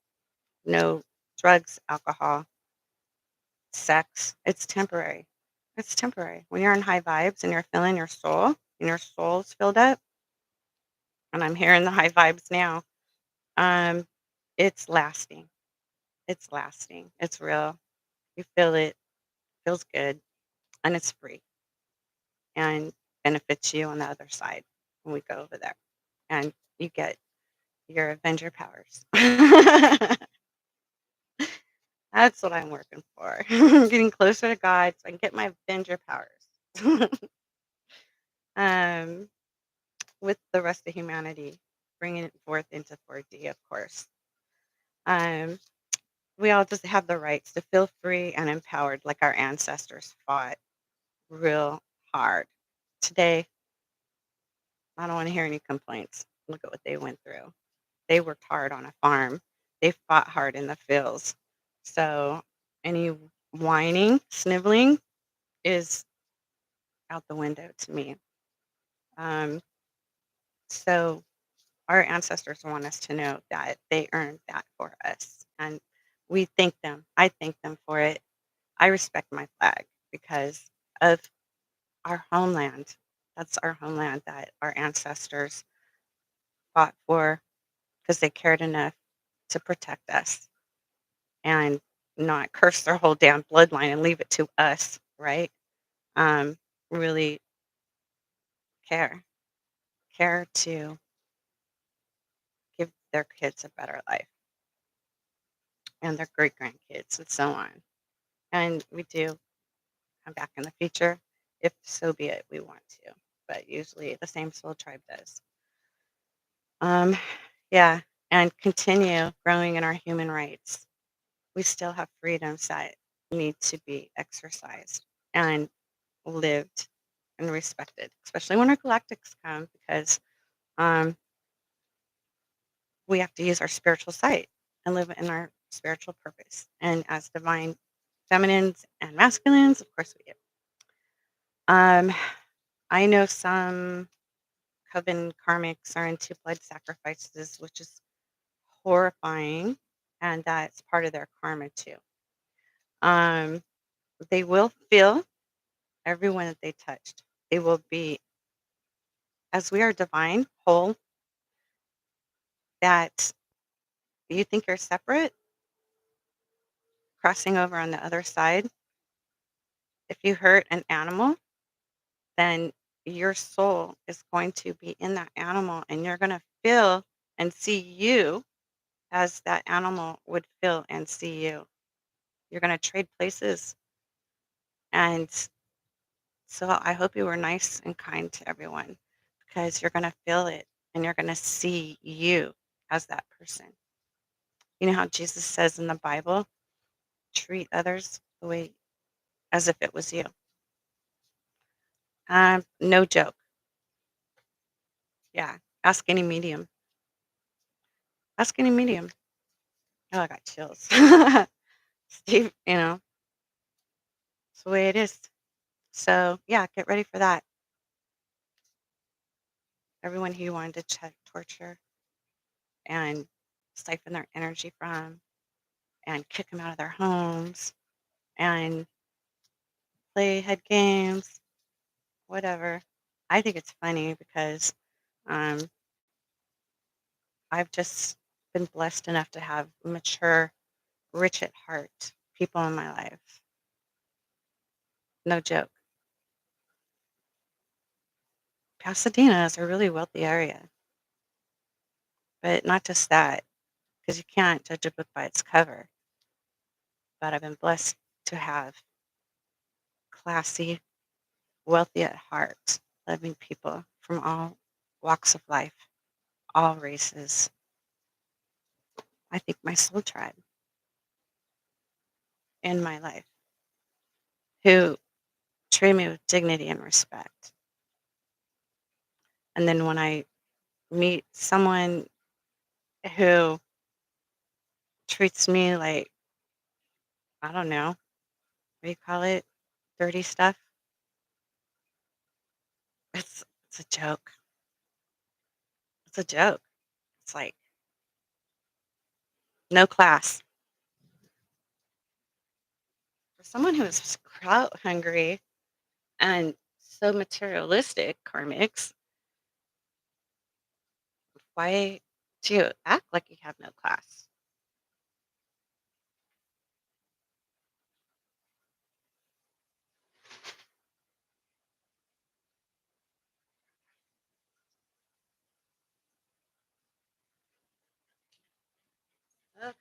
No drugs, alcohol, sex. It's temporary. It's temporary. When you're in high vibes and you're feeling your soul and your soul's filled up, and I'm hearing the high vibes now, um, it's lasting. It's lasting. It's real. You feel it, feels good, and it's free and benefits you on the other side when we go over there. And you get your Avenger powers. That's what I'm working for. Getting closer to God so I can get my Avenger powers. um, with the rest of humanity, bringing it forth into 4D, of course. Um, we all just have the rights to feel free and empowered like our ancestors fought real hard. Today, I don't want to hear any complaints. Look at what they went through. They worked hard on a farm. They fought hard in the fields. So any whining, sniveling is out the window to me. Um, so our ancestors want us to know that they earned that for us. And we thank them. I thank them for it. I respect my flag because of our homeland. That's our homeland that our ancestors fought for because they cared enough to protect us and not curse their whole damn bloodline and leave it to us, right? Really care, care to give their kids a better life and their great grandkids and so on. And we do come back in the future if so be it we want to. But usually the same soul tribe does. Um, yeah, and continue growing in our human rights. We still have freedoms that need to be exercised and lived and respected, especially when our galactics come, because um, we have to use our spiritual sight and live in our spiritual purpose. And as divine feminines and masculines, of course we do. Um, I know some coven karmics are into blood sacrifices, which is horrifying, and that's part of their karma too. Um, they will feel everyone that they touched. They will be, as we are divine, whole, that you think you're separate, crossing over on the other side. If you hurt an animal, then your soul is going to be in that animal and you're going to feel and see you as that animal would feel and see you. You're going to trade places. And so I hope you were nice and kind to everyone because you're going to feel it and you're going to see you as that person. You know how Jesus says in the Bible, treat others the way as if it was you. No joke. Yeah. Ask any medium. Ask any medium. Oh, I got chills. Steve, it's the way it is. So yeah, get ready for that. Everyone who wanted to check torture and siphon their energy from and kick them out of their homes and play head games, whatever. I think it's funny because um, I've just been blessed enough to have mature, rich at heart people in my life. No joke. Pasadena is a really wealthy area, but not just that, because you can't judge a book by its cover. But I've been blessed to have classy, wealthy at heart, loving people from all walks of life, all races. I think my soul tribe in my life who treat me with dignity and respect. And then when I meet someone who treats me like, I don't know, what do you call it? Dirty stuff. It's a joke. It's a joke. It's like no class. For someone who is crowd hungry and so materialistic, karmics, why do you act like you have no class? Okay.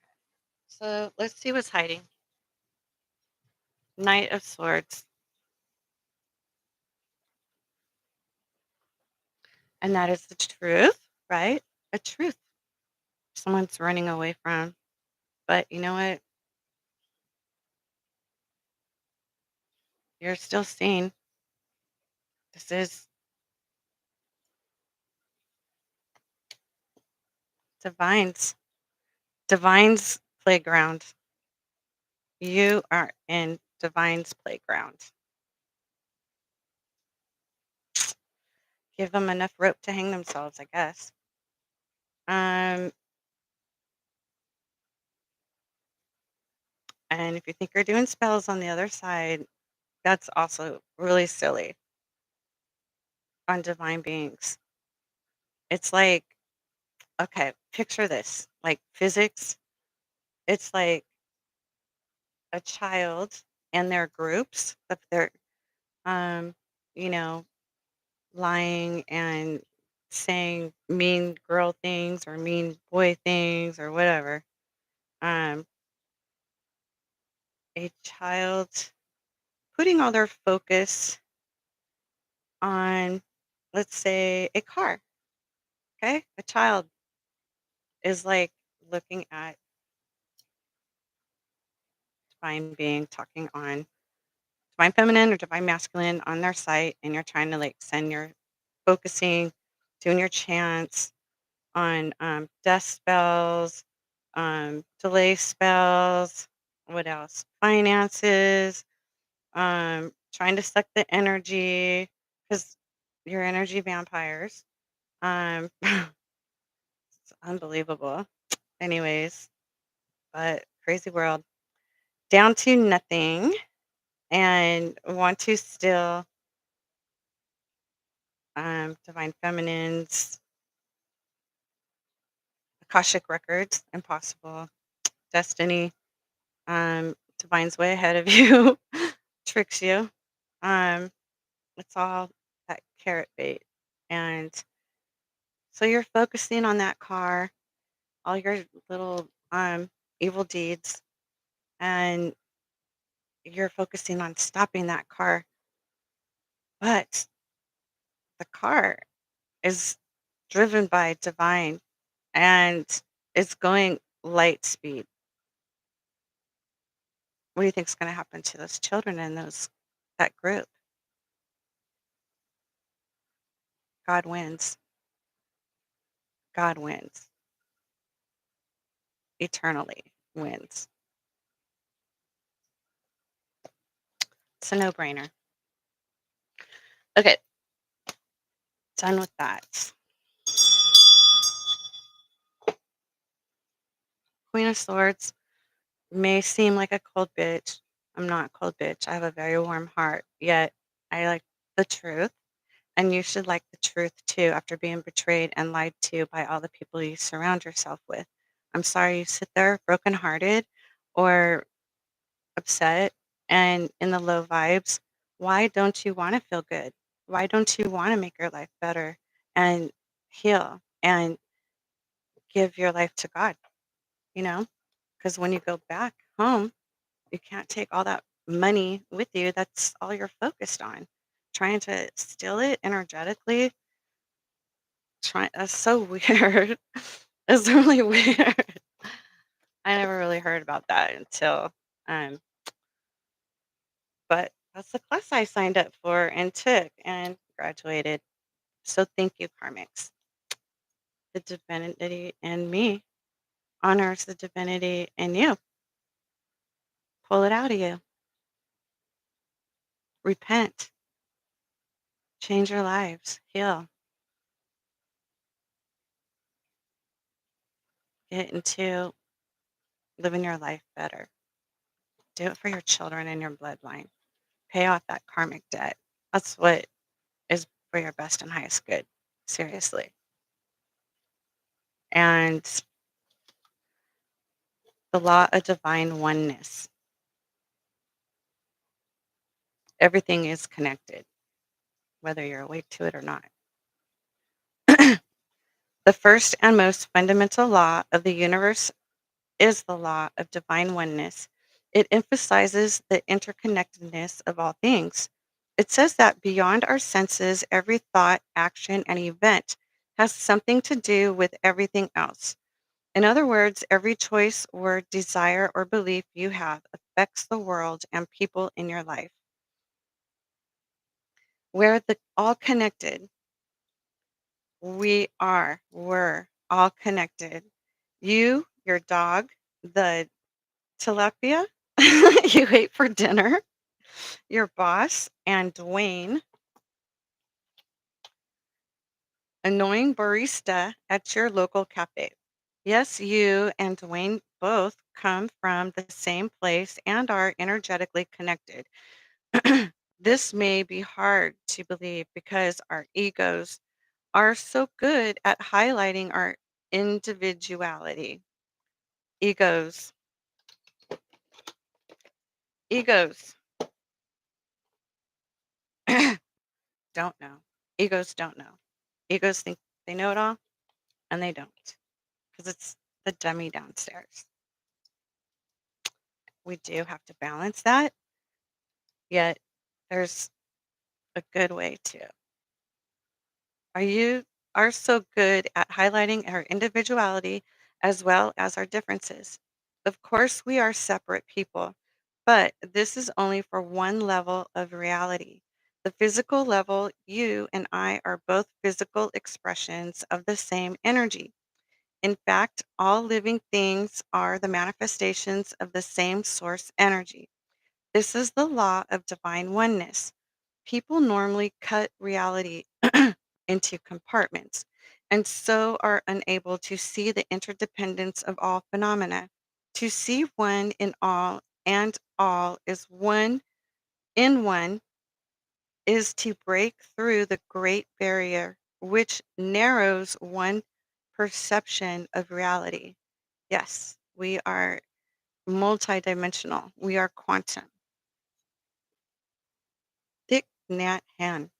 So let's see what's hiding. Knight of Swords. And that is the truth, right? A truth someone's running away from. But you know what? You're still seen. This is Divine's Divine's playground. You are in Divine's playground. Give them enough rope to hang themselves, I guess. Um, and if you think you're doing spells on the other side, that's also really silly on divine beings. It's like, okay, picture this like physics. It's like a child and their groups of their, um, you know, lying and saying mean girl things or mean boy things or whatever. Um, a child putting all their focus on, let's say, a car. Okay. A child is like looking at divine being talking on divine feminine or divine masculine on their site, and you're trying to like send your focusing, doing your chants on death spells, delay spells, what else? Finances, trying to suck the energy because you're energy vampires. It's unbelievable. Anyways, but crazy world. Down to nothing and want to still divine feminines, Akashic records, impossible, destiny, divine's way ahead of you, tricks you. Um, it's all that carrot bait. And so you're focusing on that car, all your little evil deeds, and you're focusing on stopping that car. But the car is driven by divine and it's going light speed. What do you think is going to happen to those children in that group? God wins. God wins. Eternally wins. It's a no-brainer. Okay, done with that. Queen of Swords may seem like a cold bitch. I'm not a cold bitch. I have a very warm heart, yet I like the truth. And you should like the truth too after being betrayed and lied to by all the people you surround yourself with. I'm sorry you sit there brokenhearted or upset and in the low vibes. Why don't you want to feel good? Why don't you want to make your life better and heal and give your life to God? You know, because when you go back home, you can't take all that money with you. That's all you're focused on. Trying to steal it energetically, that's so weird. It's really weird. I never really heard about that until, um, but that's the class I signed up for and took and graduated. So thank you, karmics. The divinity in me honors the divinity in you. Pull it out of you. Repent. Change your lives. Heal. Get into living your life better. Do it for your children and your bloodline. Pay off that karmic debt. That's what is for your best and highest good. Seriously. And the law of divine oneness. Everything is connected, whether you're awake to it or not. The first and most fundamental law of the universe is the law of divine oneness. It emphasizes the interconnectedness of all things. It says that beyond our senses, every thought, action, and event has something to do with everything else. In other words, every choice, word, desire, or belief you have affects the world and people in your life. We're all connected. We're all connected. You, your dog, the tilapia you ate for dinner, your boss, and Dwayne, annoying barista at your local cafe. Yes, you and Dwayne both come from the same place and are energetically connected. This may be hard to believe because our egos are so good at highlighting our individuality. Egos, egos don't know. Egos don't know. Egos think they know it all, and they don't because it's the dummy downstairs. We do have to balance that, yet there's a good way to. You are so good at highlighting our individuality as well as our differences. Of course, we are separate people, but this is only for one level of reality. The physical level, you and I are both physical expressions of the same energy. In fact, all living things are the manifestations of the same source energy. This is the law of divine oneness. People normally cut reality into compartments and so are unable to see the interdependence of all phenomena. To see one in all and all is one in one is to break through the great barrier which narrows one perception of reality. Yes, we are multidimensional. We are quantum. Thick Nat Han.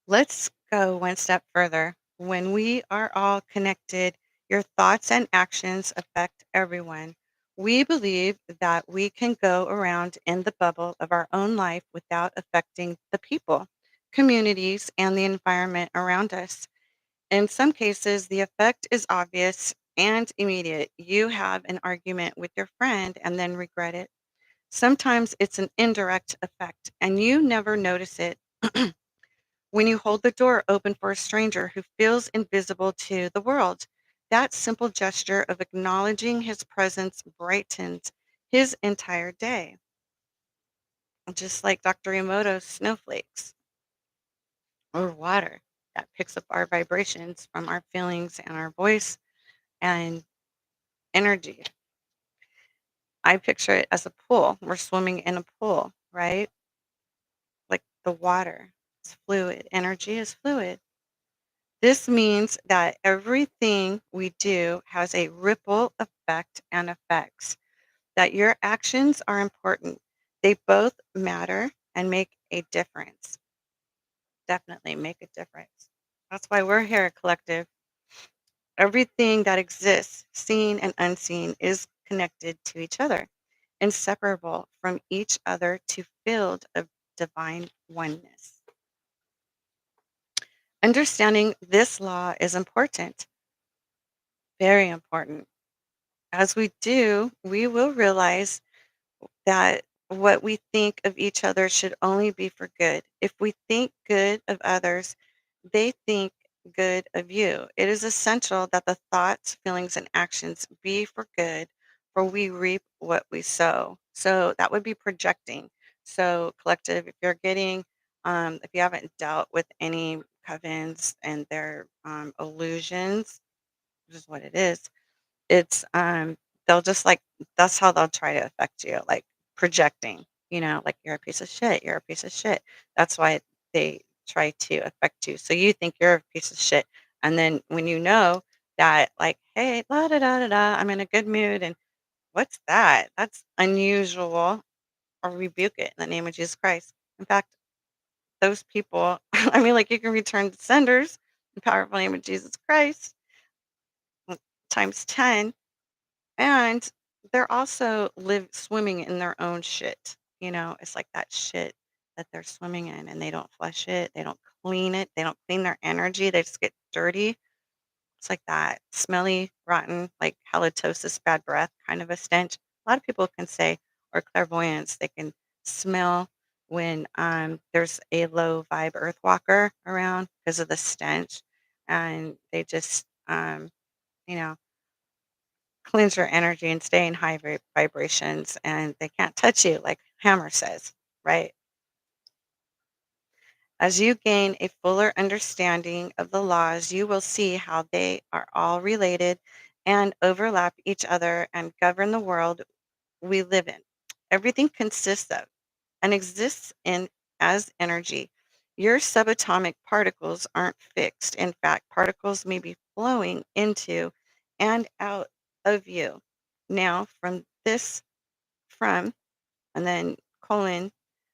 Let's go one step further. When we are all connected, your thoughts and actions affect everyone. We believe that we can go around in the bubble of our own life without affecting the people, communities, and the environment around us. In some cases, the effect is obvious and immediate. You have an argument with your friend and then regret it. Sometimes it's an indirect effect and you never notice it. When you hold the door open for a stranger who feels invisible to the world, that simple gesture of acknowledging his presence brightens his entire day, just like Dr. Emoto's snowflakes or water that picks up our vibrations from our feelings and our voice and energy. I picture it as a pool. We're swimming in a pool, right? Like the water. It's fluid. Energy is fluid. This means that everything we do has a ripple effect and effects, that your actions are important. They both matter and make a difference. Definitely make a difference. That's why we're here at Collective. Everything that exists, seen and unseen, is connected to each other, inseparable from each other to field of divine oneness. Understanding this law is important, very important. As we do, we will realize that what we think of each other should only be for good. If we think good of others, they think good of you. It is essential that the thoughts, feelings, and actions be for good, for we reap what we sow. So that would be projecting. So, collective, if you're getting, if you haven't dealt with any covens and their illusions, which is what it is, it's, they'll just, like that's how they'll try to affect you, like, projecting, like, "You're a piece of shit, you're a piece of shit." That's why they try to affect you. So you think you're a piece of shit, and then when you know that, like, "Hey, la da da da da, I'm in a good mood," and, "What's that? That's unusual." Or rebuke it in the name of Jesus Christ. In fact, those people I mean, like, you can return to senders, in the powerful name of Jesus Christ, times 10. And they're also swimming in their own shit. It's like that shit that they're swimming in and they don't flush it. They don't clean it. They don't clean their energy. They just get dirty. It's like that smelly, rotten, like halitosis, bad breath kind of a stench. A lot of people can say, or clairvoyance, they can smell when there's a low vibe earth walker around because of the stench. And they just, you know, cleanse your energy and stay in high vibrations, and they can't touch you, like Hammer says, right? As you gain a fuller understanding of the laws, you will see how they are all related and overlap each other and govern the world we live in. Everything consists of and exists in as energy. Your subatomic particles aren't fixed. In fact, particles may be flowing into and out of you. Now, from, and then colon,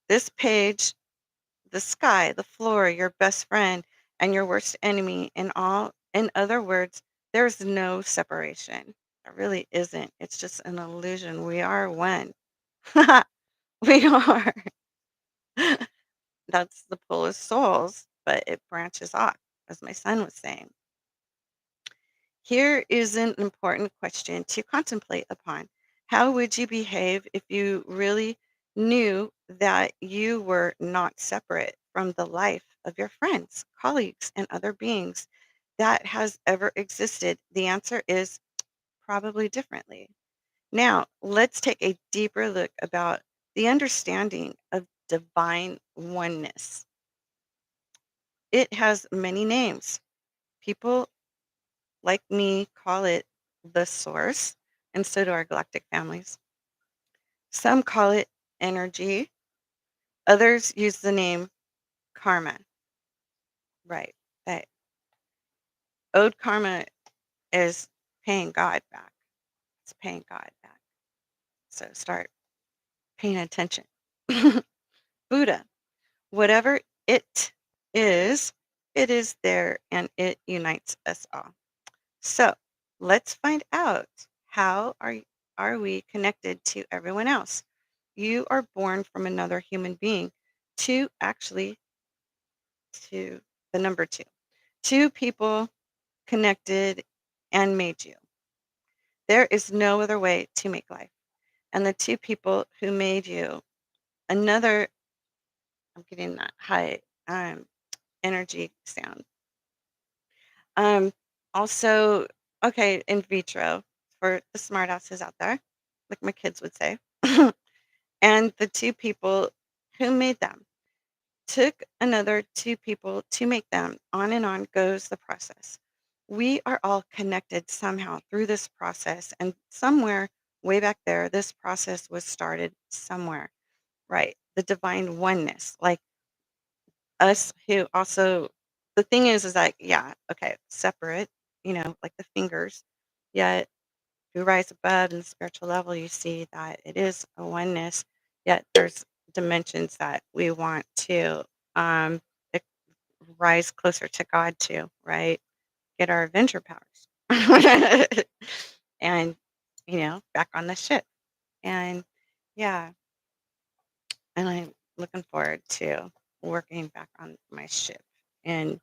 this page, the sky, the floor, your best friend, and your worst enemy, in other words, there's no separation. There really isn't. It's just an illusion. We are one. We are. That's the pool of souls, but it branches off, as my son was saying. Here is an important question to contemplate upon. How would you behave if you really knew that you were not separate from the life of your friends, colleagues, and other beings that has ever existed? The answer is probably differently. Now, let's take a deeper look about the understanding of divine oneness. It has many names. People like me call it the source, and so do our galactic families. Some call it energy, others use the name karma. Right. That owed karma is paying God back. It's paying God back. So start paying attention. Buddha, whatever is, it is there and it unites us all. So let's find out, how are we connected to everyone else? You are born from another human being. Two, actually, to the number two. Two people connected and made you. There is no other way to make life. And the two people who made you, another, I'm getting that high energy sound. Um, Also, okay, in vitro for the smartasses out there, like my kids would say. And the two people who made them took another two people to make them. On and on goes the process. We are all connected somehow through this process. And somewhere way back there, this process was started somewhere, right? The divine oneness, like us who also, the thing is like, yeah, okay, separate, like the fingers. Yet you rise above in the spiritual level, you see that it is a oneness, yet there's dimensions that we want to um, e- rise closer to God to, right? Get our Avenger powers. And, back on the ship. And yeah, and I'm looking forward to working back on my ship and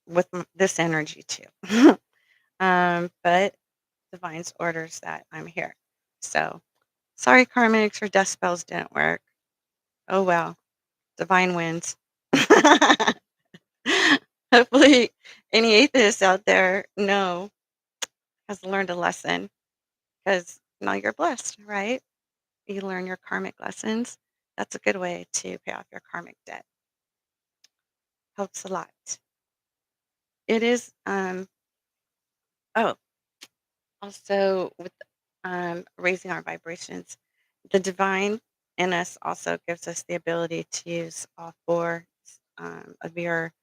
with this energy too. But divine's orders that I'm here. So sorry, karmics, your death spells didn't work. Oh well, divine wins. Hopefully, any atheists out there has learned a lesson because now you're blessed, right? You learn your karmic lessons. That's a good way to pay off your karmic debt. Helps a lot. It is. Oh, also with raising our vibrations, the divine in us also gives us the ability to use all four of your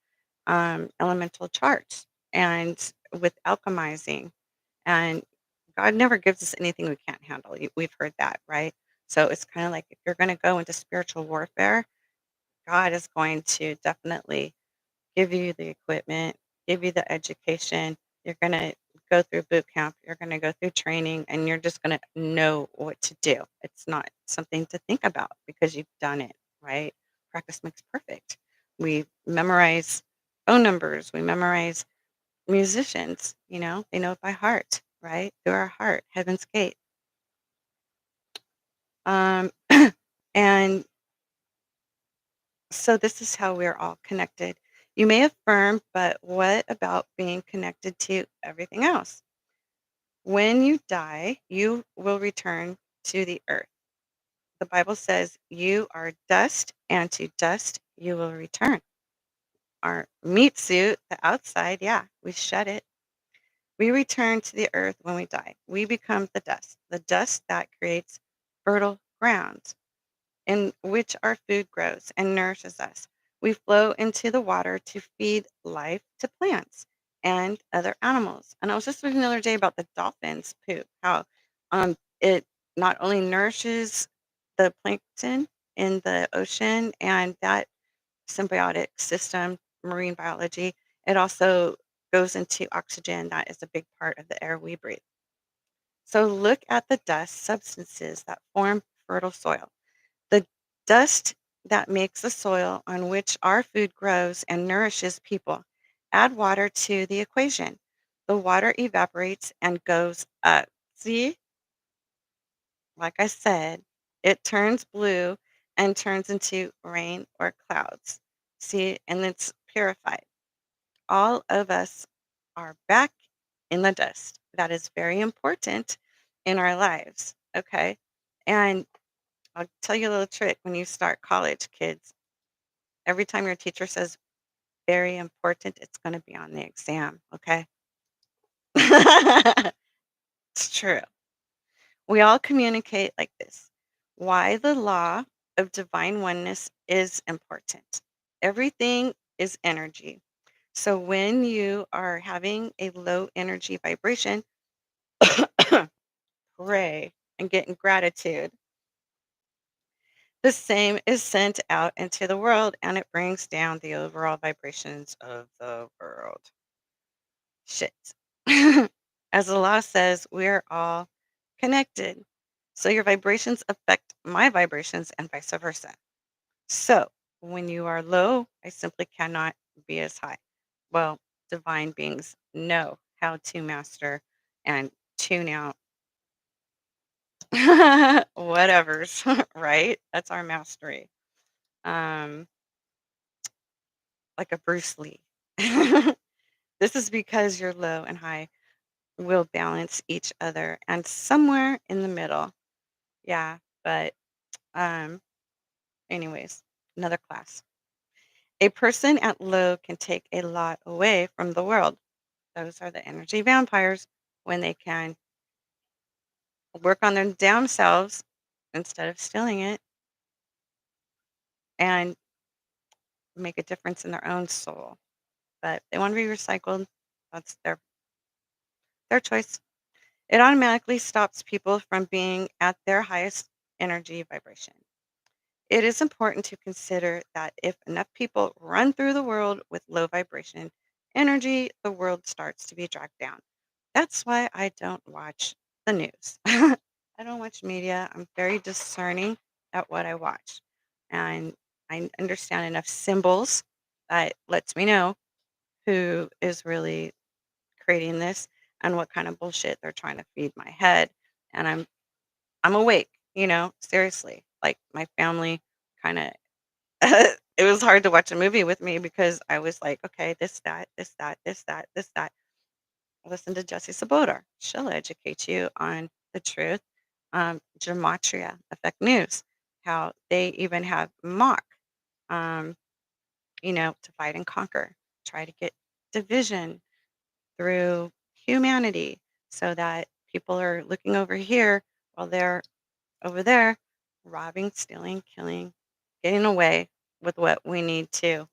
elemental charts and with alchemizing. And God never gives us anything we can't handle. We've heard that, right? So it's kind of like if you're going to go into spiritual warfare, God is going to definitely give you the equipment, give you the education. You're going to go through boot camp, you're going to go through training, and you're just going to know what to do. It's not something to think about because you've done it, right? Practice makes perfect. We memorize phone numbers, we memorize musicians, they know it by heart, right? Through our heart, Heaven's Gate. Um, and So this is how we're all connected. You may affirm, but what about being connected to everything else? When you die, you will return to the earth. The Bible says you are dust, and to dust you will return. Our meat suit, the outside, yeah, we shed it. We return to the earth when we die. We become the dust that creates fertile ground in which our food grows and nourishes us. We flow into the water to feed life to plants and other animals. And I was just reading the other day about the dolphins' poop, how it not only nourishes the plankton in the ocean and that symbiotic system, marine biology, it also goes into oxygen. That is a big part of the air we breathe. So look at the dust substances that form fertile soil. The dust that makes the soil on which our food grows and nourishes people. Add water to the equation. The water evaporates and goes up. See, like I said, it turns blue and turns into rain or clouds. See, and it's purified. All of us are back in the dust. That is very important in our lives. Okay. And I'll tell you a little trick when you start college, kids. Every time your teacher says very important, it's going to be on the exam. Okay. It's true. We all communicate like this. Why the law of divine oneness is important. Everything is energy. So when you are having a low energy vibration, pray and get in gratitude. The same is sent out into the world and it brings down the overall vibrations of the world. Shit. As the law says, we're all connected. So your vibrations affect my vibrations and vice versa. So when you are low, I simply cannot be as high. Well, divine beings know how to master and tune out whatever's right. That's our mastery. Um, like a Bruce Lee. This is because you're low and high will balance each other and somewhere in the middle. Yeah, but um anyways, another class. A person at low can take a lot away from the world. Those are the energy vampires when they can work on their damn selves instead of stealing it and make a difference in their own soul. But they want to be recycled. That's their choice. It automatically stops people from being at their highest energy vibration. It is important to consider that if enough people run through the world with low vibration energy, the world starts to be dragged down. That's why I don't watch the news. I don't watch media. I'm very discerning at what I watch. And I understand enough symbols that lets me know who is really creating this and what kind of bullshit they're trying to feed my head. And I'm awake, seriously. Like my family kind of it was hard to watch a movie with me because I was like, okay, this, that, this, that, this, that, this, that. Listen to Jessie Sabota. She'll educate you on the truth. Gematria, Effect News, how they even have mock, um, divide and conquer, try to get division through humanity so that people are looking over here while they're over there robbing, stealing, killing, getting away with what we need to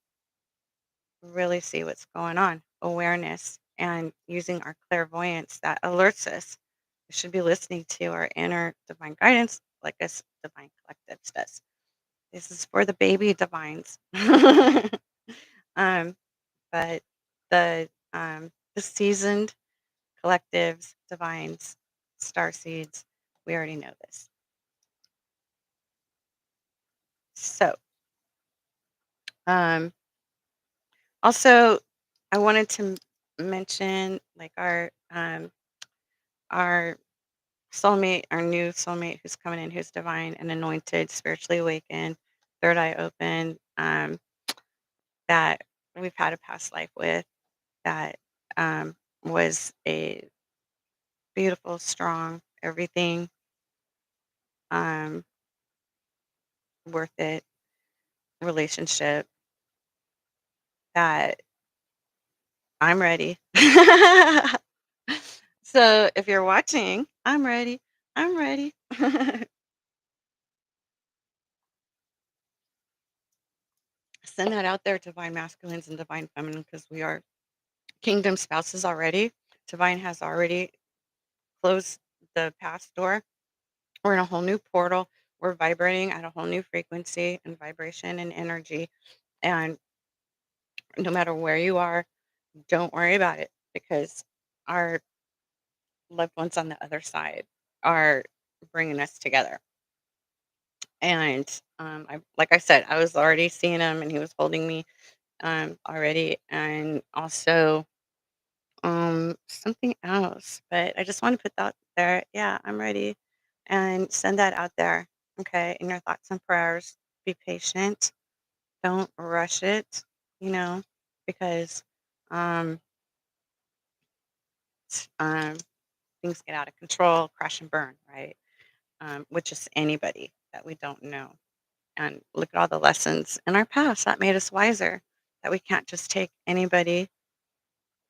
really see what's going on. Awareness and using our clairvoyance that alerts us. We should be listening to our inner divine guidance like us divine collectives does. This is for the baby divines. um, but the seasoned collectives, divines, star seeds, we already know this. So, um, also, I wanted to mention like our soulmate, our new soulmate who's coming in, who's divine and anointed, spiritually awakened, third eye open, that we've had a past life with, that was a beautiful, strong, everything, um, worth it relationship that I'm ready. So if you're watching, I'm ready. I'm ready. Send that out there, divine masculines and divine feminine, because we are kingdom spouses already. Divine has already closed the past door. We're in a whole new portal. We're vibrating at a whole new frequency and vibration and energy. And no matter where you are, don't worry about it because our loved ones on the other side are bringing us together. And like I said, I was already seeing him and he was holding me already. And also, something else, but I just want to put that there. Yeah, I'm ready. And send that out there. Okay. In your thoughts and prayers. Be patient. Don't rush it, you know, because um, um, things get out of control, crash and burn, right? With just anybody that we don't know. And look at all the lessons in our past that made us wiser, that we can't just take anybody.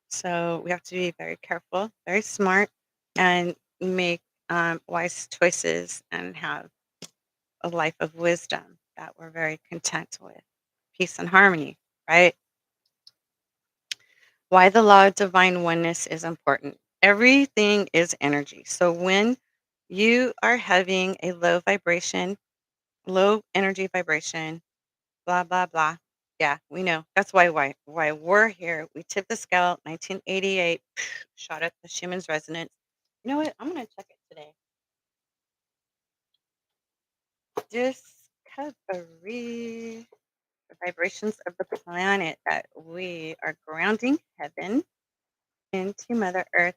So we have to be very careful, very smart, and make wise choices and have a life of wisdom that we're very content with. Peace and harmony, right? Why the law of divine oneness is important. Everything is energy. So when you are having a low vibration, low energy vibration, blah, blah, blah. Yeah, we know. That's why we're here. We tipped the scale, 1988, shot up the Schumann's resonance. You know what? I'm gonna check it today. Discovery, the vibrations of the planet that we are grounding heaven into Mother Earth.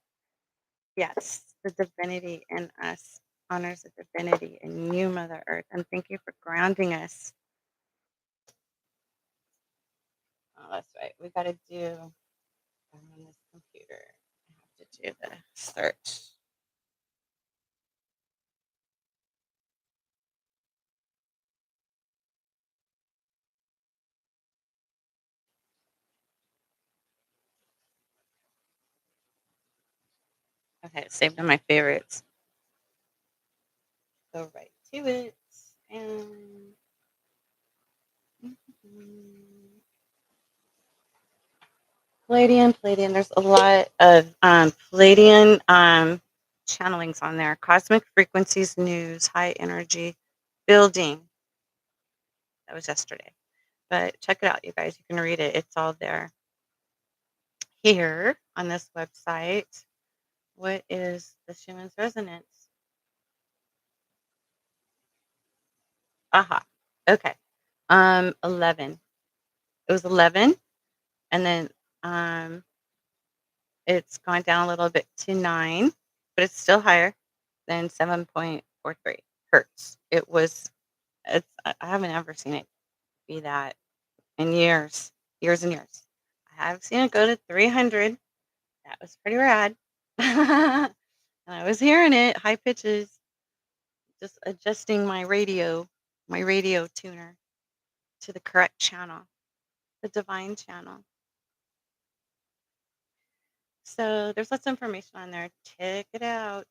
Yes, the divinity in us honors the divinity in you, Mother Earth. And thank you for grounding us. Oh, that's right. We got to do on this computer. I have to do the search. Okay, it's saved in my favorites. Go right to it. And mhm. Palladian, Palladian. There's a lot of Palladian channelings on there. Cosmic frequencies, news, high energy, building. That was yesterday. But check it out, you guys. You can read it. It's all there. Here on this website, what is the Schumann's resonance? Aha. Okay. 11. It was 11, and then um it's gone down a little bit to 9, but it's still higher than 7.43 hertz. I haven't ever seen it be that in years, years and years. I have seen it go to 300. That was pretty rad. And I was hearing it, high pitches, just adjusting my radio tuner to the correct channel, the divine channel. So there's lots of information on there. Check it out.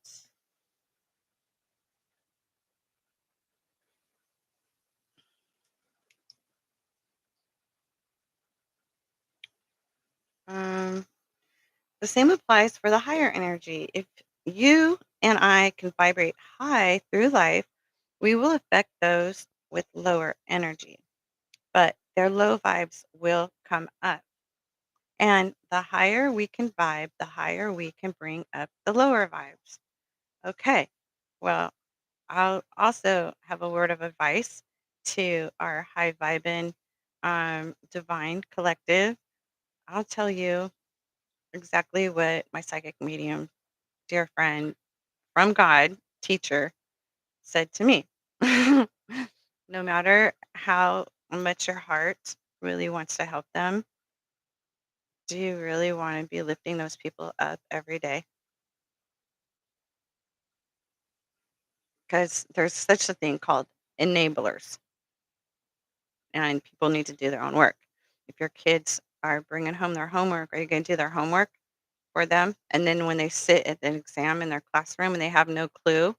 Um, the same applies for the higher energy. If you and I can vibrate high through life, we will affect those with lower energy, but their low vibes will come up. And the higher we can vibe, the higher we can bring up the lower vibes. Okay. Well, I'll also have a word of advice to our high vibing divine collective. I'll tell you exactly what my psychic medium, dear friend from God, teacher, said to me. No matter how much your heart really wants to help them, do you really want to be lifting those people up every day? Because there's such a thing called enablers, and people need to do their own work. If your kids are bringing home their homework, are you going to do their homework for them? And then when they sit at an exam in their classroom and they have no clue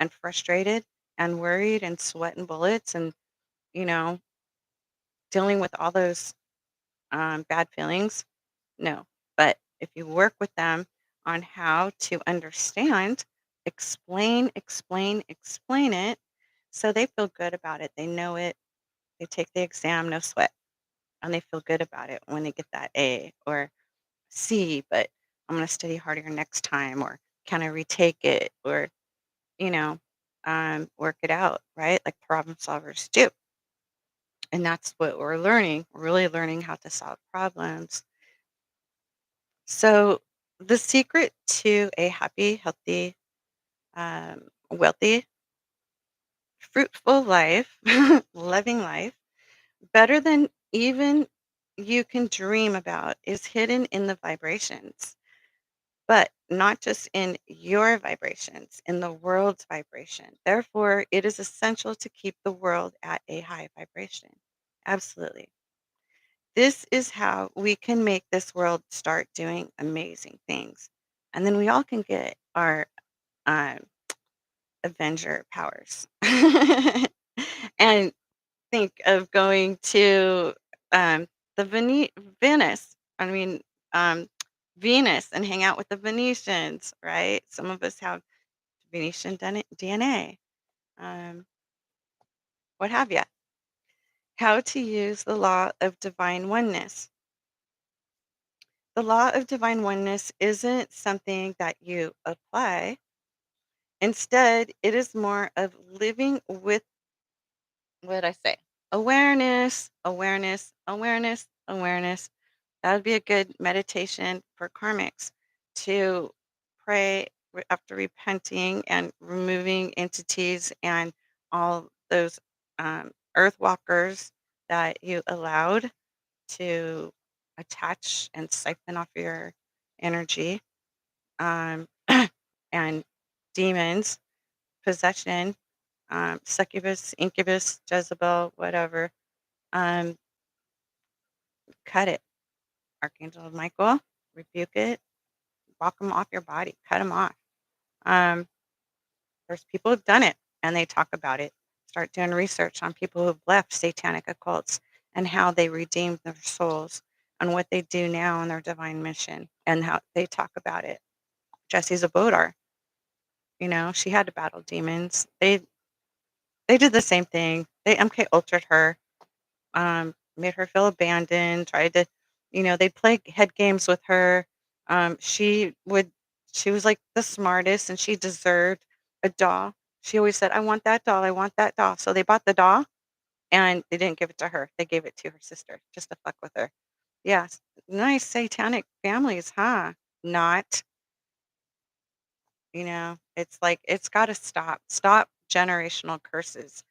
and frustrated and worried and sweating bullets and, you know, dealing with all those bad feelings, no. But if you work with them on how to understand, explain it, so they feel good about it. They know it. They take the exam, no sweat, and they feel good about it when they get that A or C. But I'm going to study harder next time, or can I retake it, or you know, work it out, right? Like problem solvers do. And that's what we're learning. We're really learning how to solve problems. So, the secret to a happy, healthy, wealthy, fruitful life, loving life, better than even you can dream about, is hidden in the vibrations, but not just in your vibrations, in the world's vibration. Therefore, it is essential to keep the world at a high vibration. Absolutely. This is how we can make this world start doing amazing things. And then we all can get our um, Avenger powers and think of going to the Venice. I mean, um, Venus and hang out with the Venetians, right? Some of us have Venetian DNA, what have you. How to use the law of divine oneness. The law of divine oneness isn't something that you apply. Instead, it is more of living with what did I say? Awareness, awareness, awareness, awareness. That would be a good meditation for karmics to pray after repenting and removing entities and all those earth walkers that you allowed to attach and siphon off your energy, um, and demons, possession, succubus, incubus, Jezebel, whatever. Um, cut it. Archangel Michael, rebuke it, walk them off your body, cut them off. Um, there's people who've done it and they talk about it. Start doing research on people who've left satanic occults and how they redeemed their souls and what they do now in their divine mission and how they talk about it. Jesse's a Bodar, she had to battle demons. They did the same thing. They MK ultraed her, made her feel abandoned, tried to, they'd play head games with her. Um, she would, she was like the smartest and she deserved a doll. She always said, I want that doll. I want that doll. So they bought the doll and they didn't give it to her. They gave it to her sister just to fuck with her. Yes. Nice satanic families, huh? Not, it's like, it's got to stop. Stop generational curses.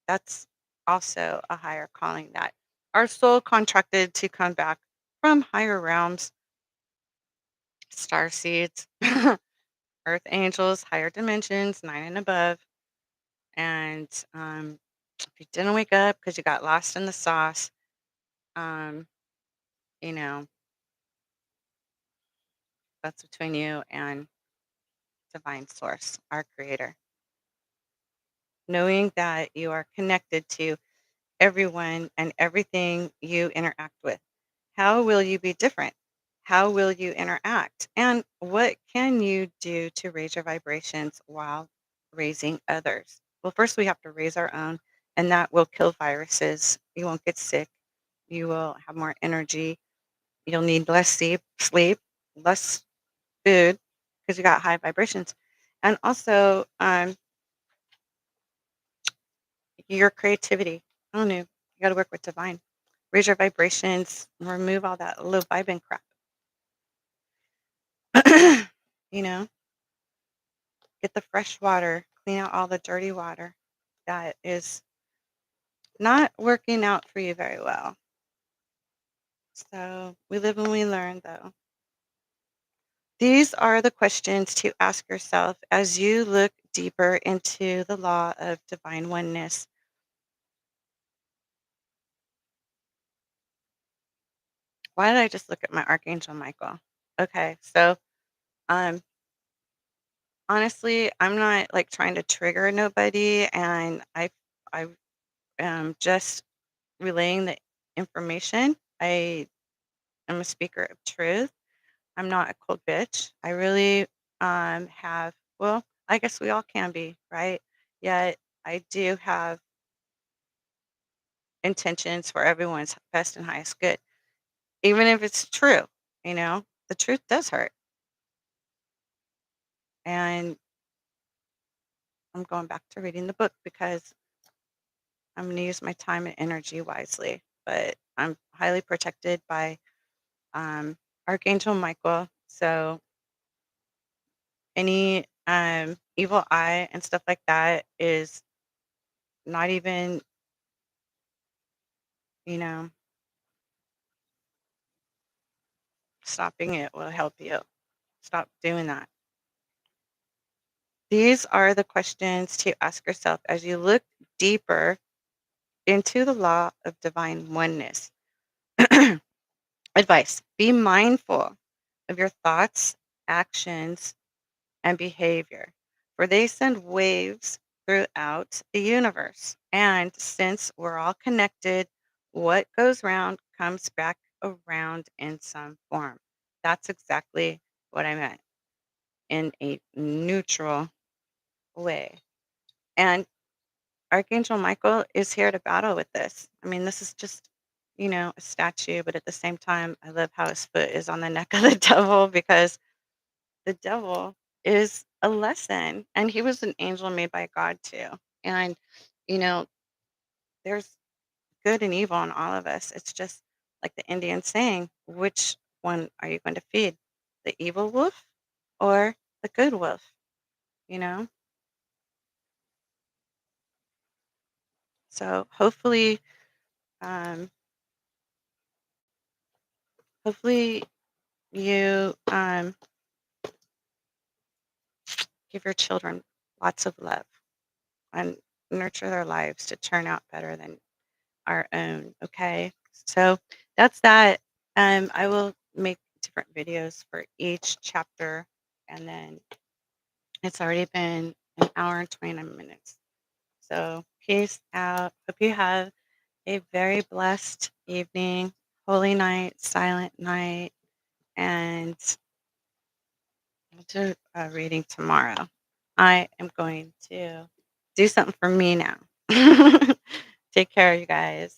That's also a higher calling that our soul contracted to come back from higher realms, star seeds, earth angels, higher dimensions, 9 and above. And if you didn't wake up because you got lost in the sauce, um, you know, that's between you and divine source, our creator. Knowing that you are connected to everyone and everything you interact with. How will you be different? How will you interact? And what can you do to raise your vibrations while raising others? Well, first we have to raise our own, and that will kill viruses. You won't get sick. You will have more energy. You'll need less sleep, less food because you got high vibrations. And also, your creativity. I don't know. You got to work with divine. Raise your vibrations, remove all that low vibing crap. you know, get the fresh water, clean out all the dirty water that is not working out for you very well. So we live and we learn, though. These are the questions to ask yourself as you look deeper into the law of divine oneness. Why did I just look at my Archangel Michael? Okay, so um, honestly, I'm not like trying to trigger nobody, and I am just relaying the information. I am a speaker of truth. I'm not a cold bitch. I really have, well, I guess we all can be, right? Yet I do have intentions for everyone's best and highest good, even if it's true. The truth does hurt, and I'm going back to reading the book because I'm going to use my time and energy wisely. But I'm highly protected by Archangel Michael. So any evil eye and stuff like that is not even, you know, stopping it will help you. Stop doing that. These are the questions to ask yourself as you look deeper into the law of divine oneness. Advice: be mindful of your thoughts, actions, and behavior, for they send waves throughout the universe. And since we're all connected, what goes round comes back around in some form. That's exactly what I meant in a neutral way. And Archangel Michael is here to battle with this. I mean, this is just, a statue, but at the same time, I love how his foot is on the neck of the devil because the devil is a lesson, and he was an angel made by God too. And you know, there's good and evil in all of us. It's just like the Indian saying, which one are you going to feed? The evil wolf or the good wolf? You know? So um hopefully you give your children lots of love and nurture their lives to turn out better than our own. Okay. So that's that. I will make different videos for each chapter, and then It's already been an hour and 29 minutes. So, peace out. Hope you have a very blessed evening, holy night, silent night, and I'll do a reading tomorrow. I am going to do something for me now. Take care, you guys.